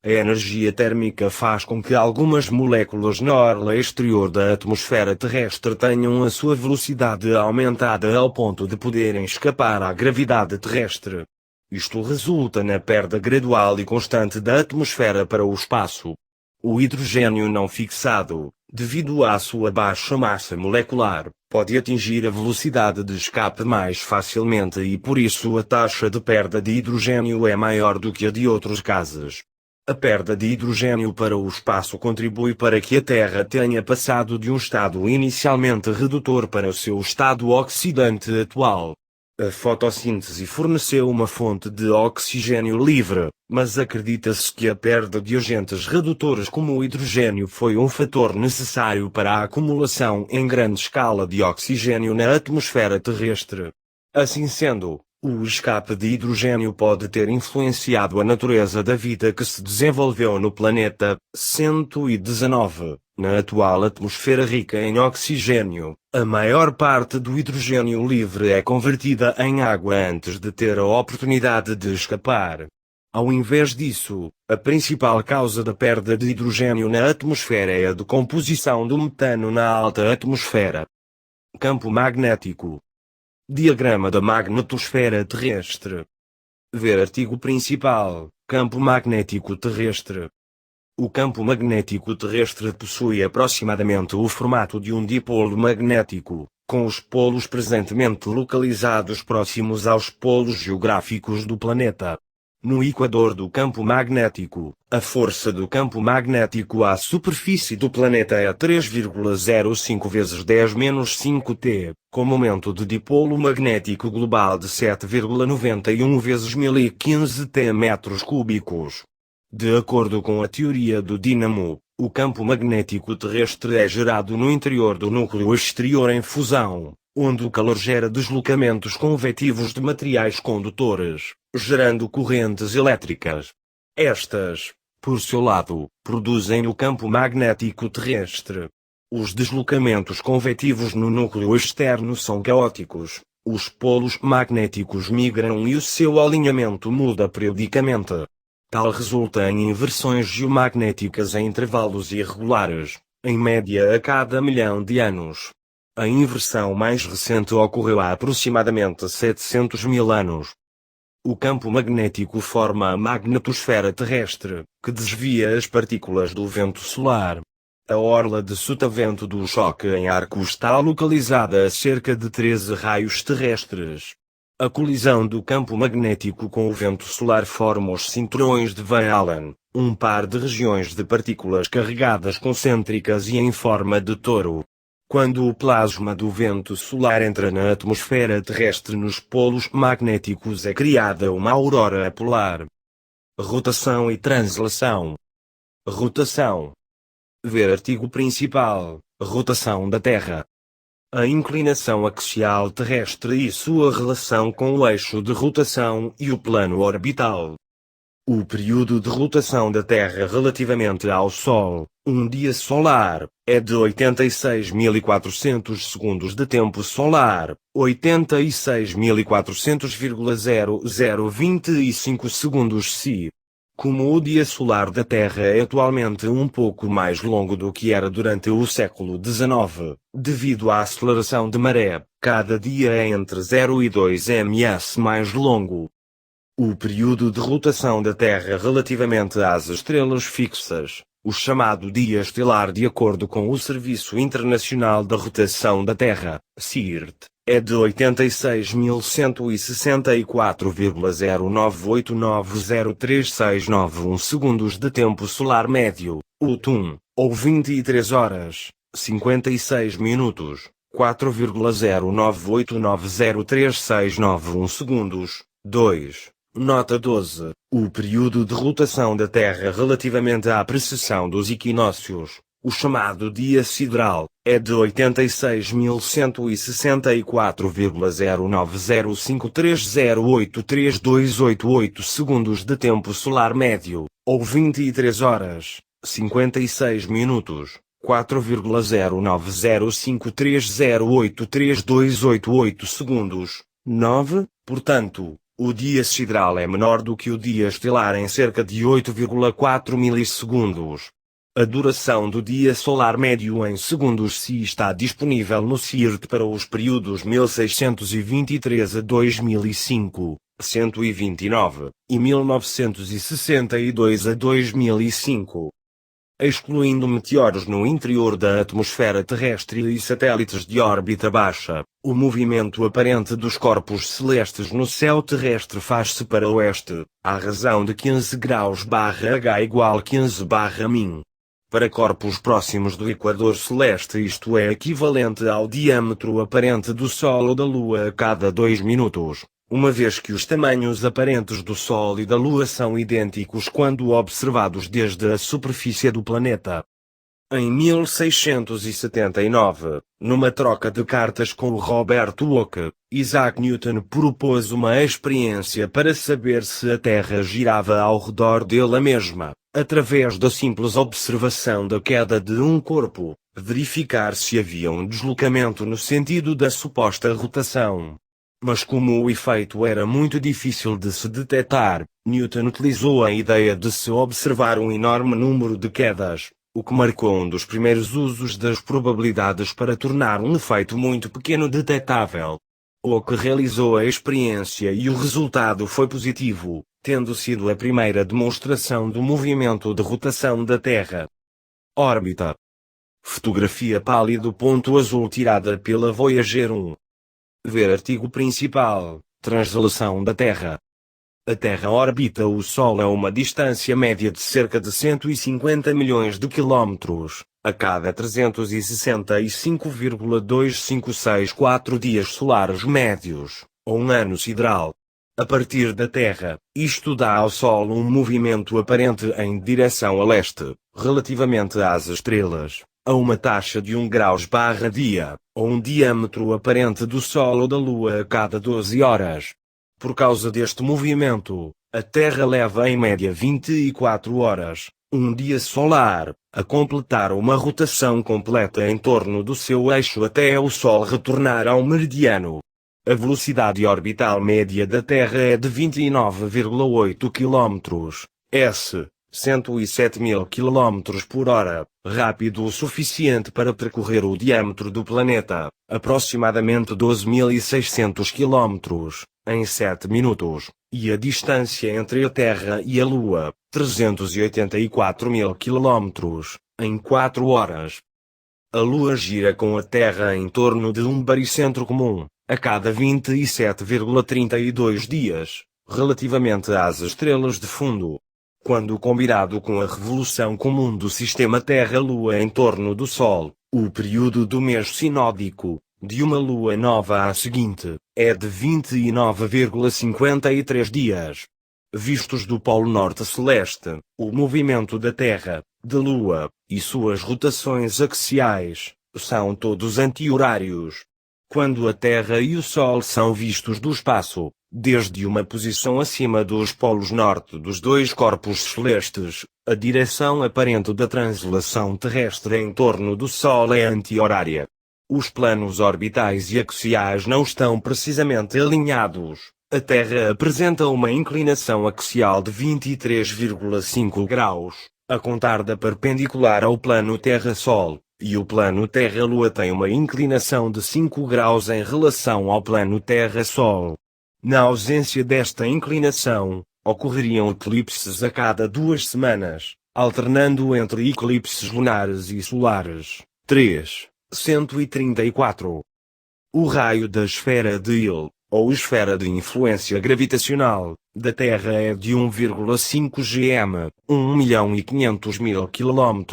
A energia térmica faz com que algumas moléculas na orla exterior da atmosfera terrestre tenham a sua velocidade aumentada ao ponto de poderem escapar à gravidade terrestre. Isto resulta na perda gradual e constante da atmosfera para o espaço. O hidrogênio não fixado, devido à sua baixa massa molecular, pode atingir a velocidade de escape mais facilmente e por isso a taxa de perda de hidrogênio é maior do que a de outros gases. A perda de hidrogênio para o espaço contribui para que a Terra tenha passado de um estado inicialmente redutor para o seu estado oxidante atual. A fotossíntese forneceu uma fonte de oxigênio livre, mas acredita-se que a perda de agentes redutores como o hidrogênio foi um fator necessário para a acumulação em grande escala de oxigênio na atmosfera terrestre. Assim sendo, O escape de hidrogênio pode ter influenciado a natureza da vida que se desenvolveu no planeta. 119. Na atual atmosfera rica em oxigênio, a maior parte do hidrogênio livre é convertida em água antes de ter a oportunidade de escapar. Ao invés disso, a principal causa da perda de hidrogênio na atmosfera é a decomposição do metano na alta atmosfera. Campo magnético. Diagrama da magnetosfera terrestre. Ver artigo principal, campo magnético terrestre. O campo magnético terrestre possui aproximadamente o formato de um dipolo magnético, com os polos presentemente localizados próximos aos polos geográficos do planeta. No equador do campo magnético, a força do campo magnético à superfície do planeta é 3,05 vezes 10-5 t, com momento de dipolo magnético global de 7,91 vezes 1015 t metros cúbicos. De acordo com a teoria do dínamo, o campo magnético terrestre é gerado no interior do núcleo exterior em fusão, onde o calor gera deslocamentos convetivos de materiais condutores, gerando correntes elétricas. Estas, por seu lado, produzem o campo magnético terrestre. Os deslocamentos convetivos no núcleo externo são caóticos, os polos magnéticos migram e o seu alinhamento muda periodicamente. Tal resulta em inversões geomagnéticas em intervalos irregulares, em média a cada milhão de anos. A inversão mais recente ocorreu há aproximadamente 700 mil anos. O campo magnético forma a magnetosfera terrestre, que desvia as partículas do vento solar. A orla de sotavento do choque em arco está localizada a cerca de 13 raios terrestres. A colisão do campo magnético com o vento solar forma os cinturões de Van Allen, um par de regiões de partículas carregadas concêntricas e em forma de touro. Quando o plasma do vento solar entra na atmosfera terrestre nos polos magnéticos é criada uma aurora polar. Rotação e translação. Rotação. Ver artigo principal, rotação da Terra. A inclinação axial terrestre e sua relação com o eixo de rotação e o plano orbital. O período de rotação da Terra relativamente ao Sol, um dia solar, é de 86.400 segundos de tempo solar, 86.400,0025 segundos si. Como o dia solar da Terra é atualmente um pouco mais longo do que era durante o século XIX, devido à aceleração de maré, cada dia é entre 0 e 2 ms mais longo. O período de rotação da Terra relativamente às estrelas fixas, o chamado dia estelar de acordo com o Serviço Internacional da Rotação da Terra, CIRT, é de 86.164,09890369 segundos de tempo solar médio, UTUM, ou 23 horas, 56 minutos, 4,09890369 segundos. 2. Nota 12. O período de rotação da Terra relativamente à precessão dos equinócios, o chamado dia sideral, é de 86.164,090530832888 segundos de tempo solar médio, ou 23 horas, 56 minutos, 4,090530832888 segundos. 9. Portanto, o dia sideral é menor do que o dia estelar em cerca de 8,4 milissegundos. A duração do dia solar médio em segundos si está disponível no CIRT para os períodos 1623 a 2005, 129, e 1962 a 2005. Excluindo meteoros no interior da atmosfera terrestre e satélites de órbita baixa, o movimento aparente dos corpos celestes no céu terrestre faz-se para oeste, à razão de 15 graus/H igual 15/min. Para corpos próximos do equador celeste isto é equivalente ao diâmetro aparente do Sol ou da Lua a cada 2 minutos, uma vez que os tamanhos aparentes do Sol e da Lua são idênticos quando observados desde a superfície do planeta. Em 1679, numa troca de cartas com Robert Hooke, Isaac Newton propôs uma experiência para saber se a Terra girava ao redor dela mesma, através da simples observação da queda de um corpo, verificar se havia um deslocamento no sentido da suposta rotação. Mas como o efeito era muito difícil de se detectar, Newton utilizou a ideia de se observar um enorme número de quedas, o que marcou um dos primeiros usos das probabilidades para tornar um efeito muito pequeno detectável. Hooke realizou a experiência e o resultado foi positivo, tendo sido a primeira demonstração do movimento de rotação da Terra. Órbita. Fotografia pálido ponto azul tirada pela Voyager 1. Ver artigo principal, translação da Terra. A Terra orbita o Sol a uma distância média de cerca de 150 milhões de quilómetros, a cada 365,2564 dias solares médios, ou um ano sideral. A partir da Terra, isto dá ao Sol um movimento aparente em direção a leste, relativamente às estrelas, a uma taxa de 1 graus/dia, ou um diâmetro aparente do Sol ou da Lua a cada 12 horas. Por causa deste movimento, a Terra leva em média 24 horas, um dia solar, a completar uma rotação completa em torno do seu eixo até o Sol retornar ao meridiano. A velocidade orbital média da Terra é de 29,8 km, s. 107.000 km por hora, rápido o suficiente para percorrer o diâmetro do planeta, aproximadamente 12.600 km, em 7 minutos, e a distância entre a Terra e a Lua, 384.000 km, em 4 horas. A Lua gira com a Terra em torno de um baricentro comum, a cada 27,32 dias, relativamente às estrelas de fundo. Quando combinado com a revolução comum do sistema Terra-Lua em torno do Sol, o período do mês sinódico, de uma lua nova à seguinte, é de 29,53 dias. Vistos do Polo Norte Celeste, o movimento da Terra, da Lua, e suas rotações axiais, são todos anti-horários. Quando a Terra e o Sol são vistos do espaço, desde uma posição acima dos polos norte dos dois corpos celestes, a direção aparente da translação terrestre em torno do Sol é anti-horária. Os planos orbitais e axiais não estão precisamente alinhados. A Terra apresenta uma inclinação axial de 23,5 graus, a contar da perpendicular ao plano Terra-Sol, e o plano Terra-Lua tem uma inclinação de 5 graus em relação ao plano Terra-Sol. Na ausência desta inclinação, ocorreriam eclipses a cada 2 semanas, alternando entre eclipses lunares e solares. 3. 134. O raio da esfera de Hill, ou esfera de influência gravitacional, da Terra é de 1,5 gm, 1.500.000 km.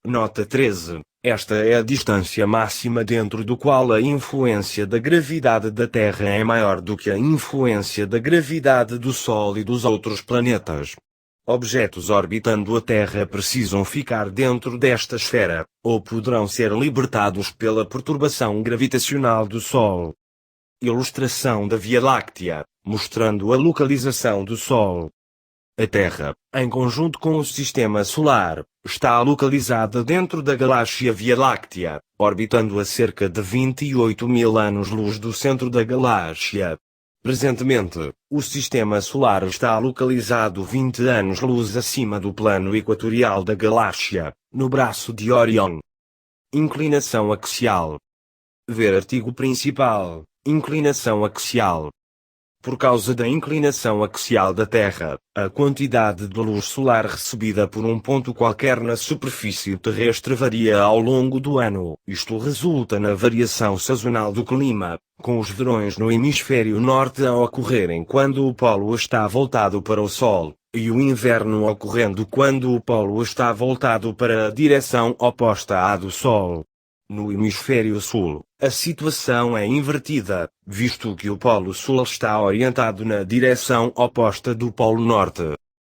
Nota 13. Esta é a distância máxima dentro do qual a influência da gravidade da Terra é maior do que a influência da gravidade do Sol e dos outros planetas. Objetos orbitando a Terra precisam ficar dentro desta esfera, ou poderão ser libertados pela perturbação gravitacional do Sol. Ilustração da Via Láctea, mostrando a localização do Sol. A Terra, em conjunto com o Sistema Solar, está localizada dentro da galáxia Via Láctea, orbitando a cerca de 28.000 anos-luz do centro da galáxia. Presentemente, o Sistema Solar está localizado 20 anos-luz acima do plano equatorial da galáxia, no braço de Orion. Inclinação axial. Ver artigo principal, inclinação axial. Por causa da inclinação axial da Terra, a quantidade de luz solar recebida por um ponto qualquer na superfície terrestre varia ao longo do ano. Isto resulta na variação sazonal do clima, com os verões no hemisfério norte a ocorrerem quando o polo está voltado para o Sol, e o inverno ocorrendo quando o polo está voltado para a direção oposta à do Sol. No hemisfério sul, a situação é invertida, visto que o Polo Sul está orientado na direção oposta do Polo Norte.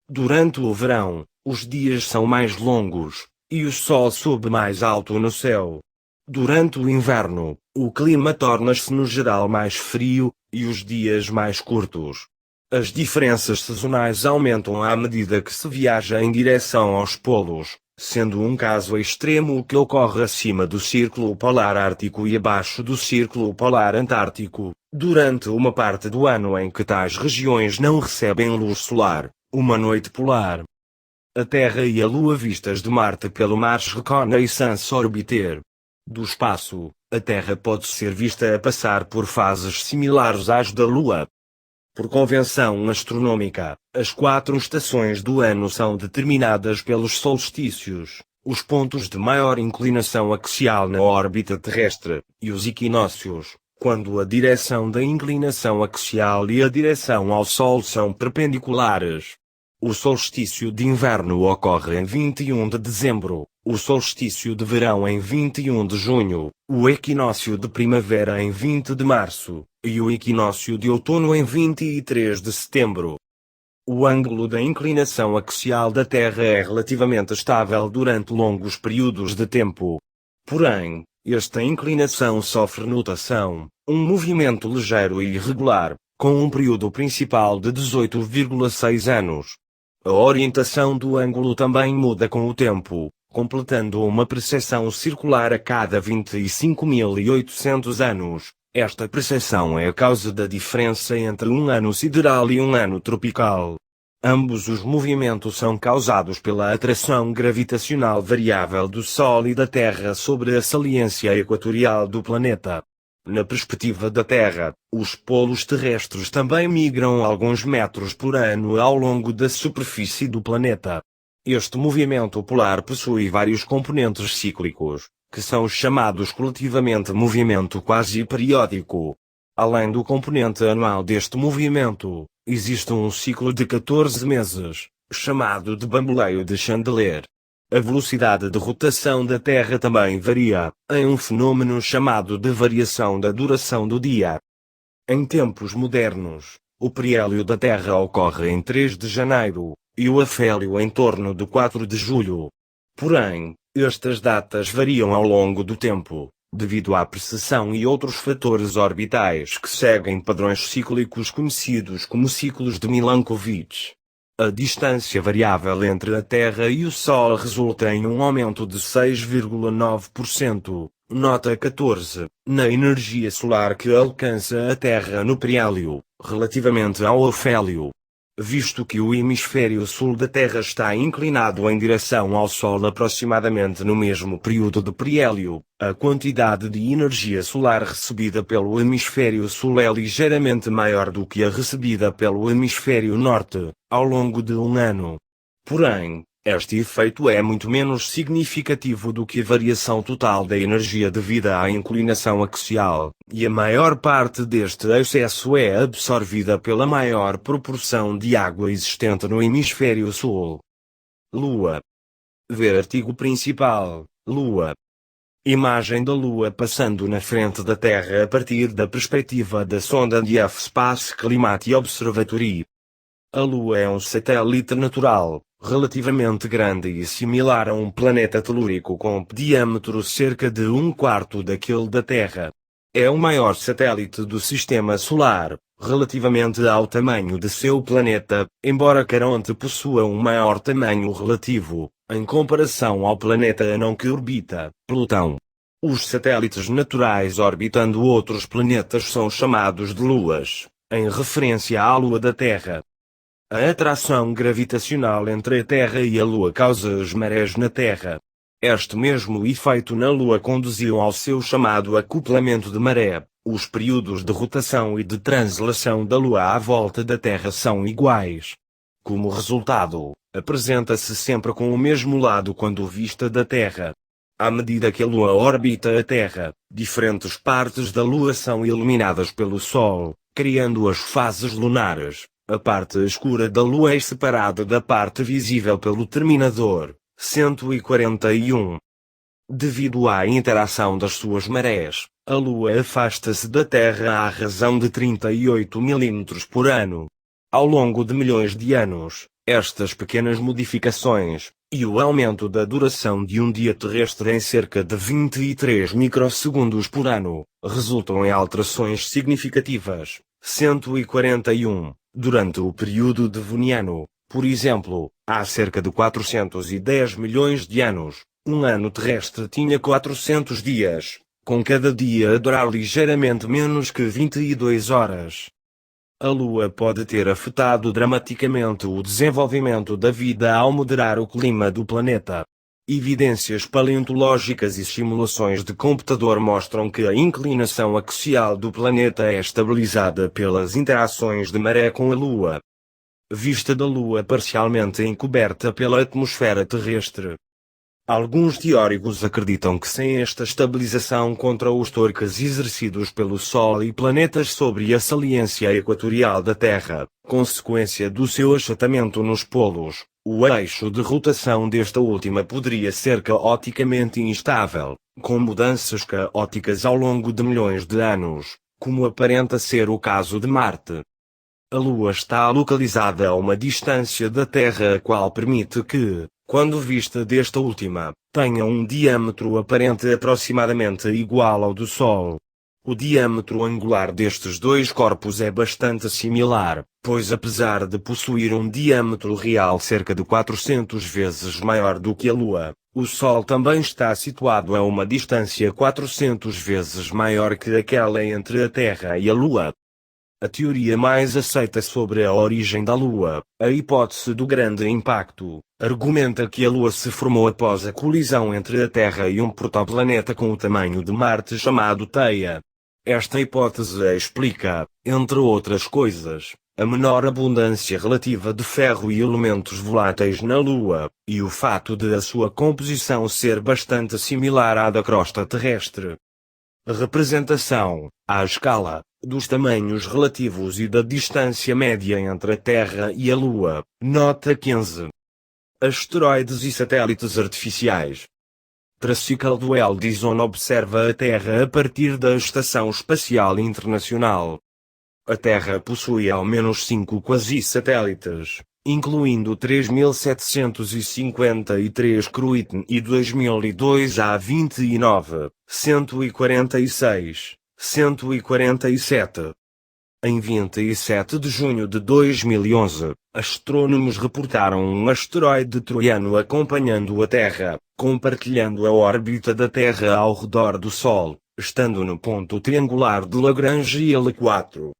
Durante o verão, os dias são mais longos, e o Sol sobe mais alto no céu. Durante o inverno, o clima torna-se no geral mais frio, e os dias mais curtos. As diferenças sazonais aumentam à medida que se viaja em direção aos polos, sendo um caso extremo o que ocorre acima do Círculo Polar Ártico e abaixo do Círculo Polar Antártico, durante uma parte do ano em que tais regiões não recebem luz solar, uma noite polar. A Terra e a Lua vistas de Marte pelo Mars Reconnaissance Orbiter. Do espaço, a Terra pode ser vista a passar por fases similares às da Lua. Por convenção astronômica, as 4 estações do ano são determinadas pelos solstícios, os pontos de maior inclinação axial na órbita terrestre, e os equinócios, quando a direção da inclinação axial e a direção ao Sol são perpendiculares. O solstício de inverno ocorre em 21 de dezembro, o solstício de verão em 21 de junho, o equinócio de primavera em 20 de março, e o equinócio de outono em 23 de setembro. O ângulo da inclinação axial da Terra é relativamente estável durante longos períodos de tempo. Porém, esta inclinação sofre nutação, um movimento ligeiro e irregular, com um período principal de 18,6 anos. A orientação do ângulo também muda com o tempo, completando uma precessão circular a cada 25.800 anos. Esta precessão é a causa da diferença entre um ano sideral e um ano tropical. Ambos os movimentos são causados pela atração gravitacional variável do Sol e da Terra sobre a saliência equatorial do planeta. Na perspectiva da Terra, os polos terrestres também migram alguns metros por ano ao longo da superfície do planeta. Este movimento polar possui vários componentes cíclicos, que são chamados coletivamente movimento quase periódico. Além do componente anual deste movimento, existe um ciclo de 14 meses, chamado de bamboleio de Chandelier. A velocidade de rotação da Terra também varia, em um fenômeno chamado de variação da duração do dia. Em tempos modernos, o periélio da Terra ocorre em 3 de janeiro, e o afélio em torno de 4 de julho. Porém, estas datas variam ao longo do tempo, devido à precessão e outros fatores orbitais que seguem padrões cíclicos conhecidos como ciclos de Milankovitch. A distância variável entre a Terra e o Sol resulta em um aumento de 6,9%, nota 14, na energia solar que alcança a Terra no periélio, relativamente ao afélio. Visto que o hemisfério sul da Terra está inclinado em direção ao Sol aproximadamente no mesmo período de periélio, a quantidade de energia solar recebida pelo hemisfério sul é ligeiramente maior do que a recebida pelo hemisfério norte, ao longo de um ano. Porém, este efeito é muito menos significativo do que a variação total da energia devida à inclinação axial, e a maior parte deste excesso é absorvida pela maior proporção de água existente no hemisfério sul. Lua. Ver artigo principal, Lua. Imagem da Lua passando na frente da Terra a partir da perspectiva da sonda de F-Space Climate Observatory. A Lua é um satélite natural, relativamente grande e similar a um planeta telúrico com diâmetro cerca de um quarto daquele da Terra. É o maior satélite do Sistema Solar, relativamente ao tamanho de seu planeta, embora Caronte possua um maior tamanho relativo, em comparação ao planeta anão que orbita, Plutão. Os satélites naturais orbitando outros planetas são chamados de luas, em referência à Lua da Terra. A atração gravitacional entre a Terra e a Lua causa as marés na Terra. Este mesmo efeito na Lua conduziu ao seu chamado acoplamento de maré. Os períodos de rotação e de translação da Lua à volta da Terra são iguais. Como resultado, apresenta-se sempre com o mesmo lado quando vista da Terra. À medida que a Lua orbita a Terra, diferentes partes da Lua são iluminadas pelo Sol, criando as fases lunares. A parte escura da Lua é separada da parte visível pelo terminador, 141. Devido à interação das suas marés, a Lua afasta-se da Terra à razão de 38 mm por ano. Ao longo de milhões de anos, estas pequenas modificações, e o aumento da duração de um dia terrestre em cerca de 23 microsegundos por ano, resultam em alterações significativas. 141. Durante o período devoniano, por exemplo, há cerca de 410 milhões de anos, um ano terrestre tinha 400 dias, com cada dia a durar ligeiramente menos que 22 horas. A Lua pode ter afetado dramaticamente o desenvolvimento da vida ao moderar o clima do planeta. Evidências paleontológicas e simulações de computador mostram que a inclinação axial do planeta é estabilizada pelas interações de maré com a Lua. Vista da Lua parcialmente encoberta pela atmosfera terrestre. Alguns teóricos acreditam que sem esta estabilização contra os torques exercidos pelo Sol e planetas sobre a saliência equatorial da Terra, consequência do seu achatamento nos polos, o eixo de rotação desta última poderia ser caoticamente instável, com mudanças caóticas ao longo de milhões de anos, como aparenta ser o caso de Marte. A Lua está localizada a uma distância da Terra a qual permite que, quando vista desta última, tenha um diâmetro aparente aproximadamente igual ao do Sol. O diâmetro angular destes dois corpos é bastante similar, pois apesar de possuir um diâmetro real cerca de 400 vezes maior do que a Lua, o Sol também está situado a uma distância 400 vezes maior que aquela entre a Terra e a Lua. A teoria mais aceita sobre a origem da Lua, a hipótese do grande impacto, argumenta que a Lua se formou após a colisão entre a Terra e um protoplaneta com o tamanho de Marte chamado Theia. Esta hipótese explica, entre outras coisas, a menor abundância relativa de ferro e elementos voláteis na Lua, e o fato de a sua composição ser bastante similar à da crosta terrestre. Representação, à escala, dos tamanhos relativos e da distância média entre a Terra e a Lua. Nota 15. Asteroides e satélites artificiais. Tricycle Duel Dizon observa a Terra a partir da Estação Espacial Internacional. A Terra possui ao menos 5 quasi-satélites, incluindo 3.753 Croydon e 2002 A29, 146, 147. Em 27 de junho de 2011, astrônomos reportaram um asteroide troiano acompanhando a Terra, compartilhando a órbita da Terra ao redor do Sol, estando no ponto triangular de Lagrange L4.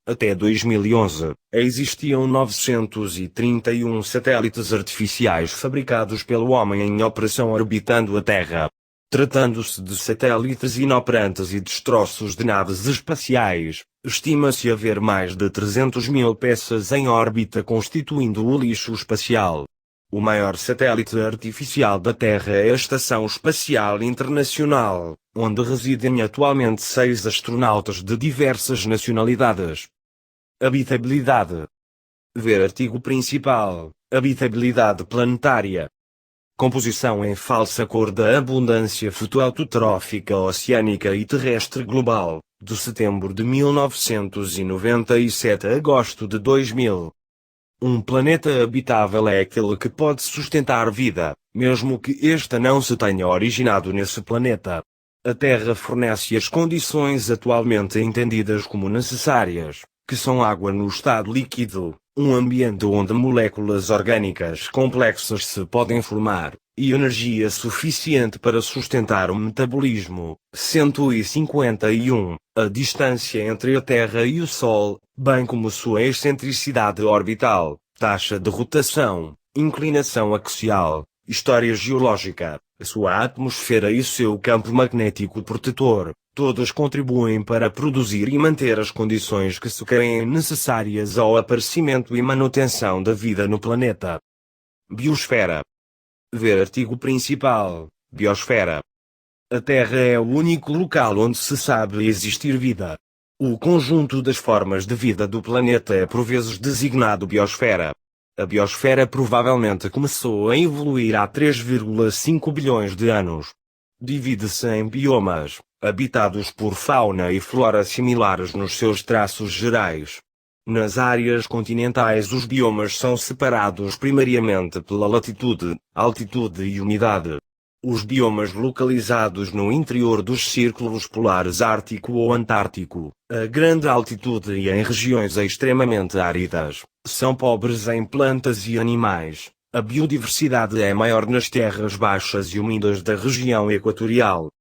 Até 2011, existiam 931 satélites artificiais fabricados pelo homem em operação orbitando a Terra. Tratando-se de satélites inoperantes e destroços de naves espaciais, estima-se haver mais de 300 mil peças em órbita constituindo o lixo espacial. O maior satélite artificial da Terra é a Estação Espacial Internacional, onde residem atualmente 6 astronautas de diversas nacionalidades. Habitabilidade. Ver artigo principal, Habitabilidade planetária. Composição em falsa cor da abundância fotoautotrófica oceânica e terrestre global, de setembro de 1997 a agosto de 2000. Um planeta habitável é aquele que pode sustentar vida, mesmo que esta não se tenha originado nesse planeta. A Terra fornece as condições atualmente entendidas como necessárias, que são água no estado líquido, um ambiente onde moléculas orgânicas complexas se podem formar, e energia suficiente para sustentar o metabolismo. 151. A distância entre a Terra e o Sol, bem como sua excentricidade orbital, taxa de rotação, inclinação axial, história geológica, a sua atmosfera e seu campo magnético protetor, todos contribuem para produzir e manter as condições que se creem necessárias ao aparecimento e manutenção da vida no planeta. Biosfera. Ver artigo principal, Biosfera. A Terra é o único local onde se sabe existir vida. O conjunto das formas de vida do planeta é por vezes designado biosfera. A biosfera provavelmente começou a evoluir há 3,5 bilhões de anos. Divide-se em biomas, habitados por fauna e flora similares nos seus traços gerais. Nas áreas continentais os biomas são separados primariamente pela latitude, altitude e umidade. Os biomas localizados no interior dos círculos polares Ártico ou Antártico, a grande altitude e em regiões extremamente áridas, são pobres em plantas e animais. A biodiversidade é maior nas terras baixas e úmidas da região equatorial.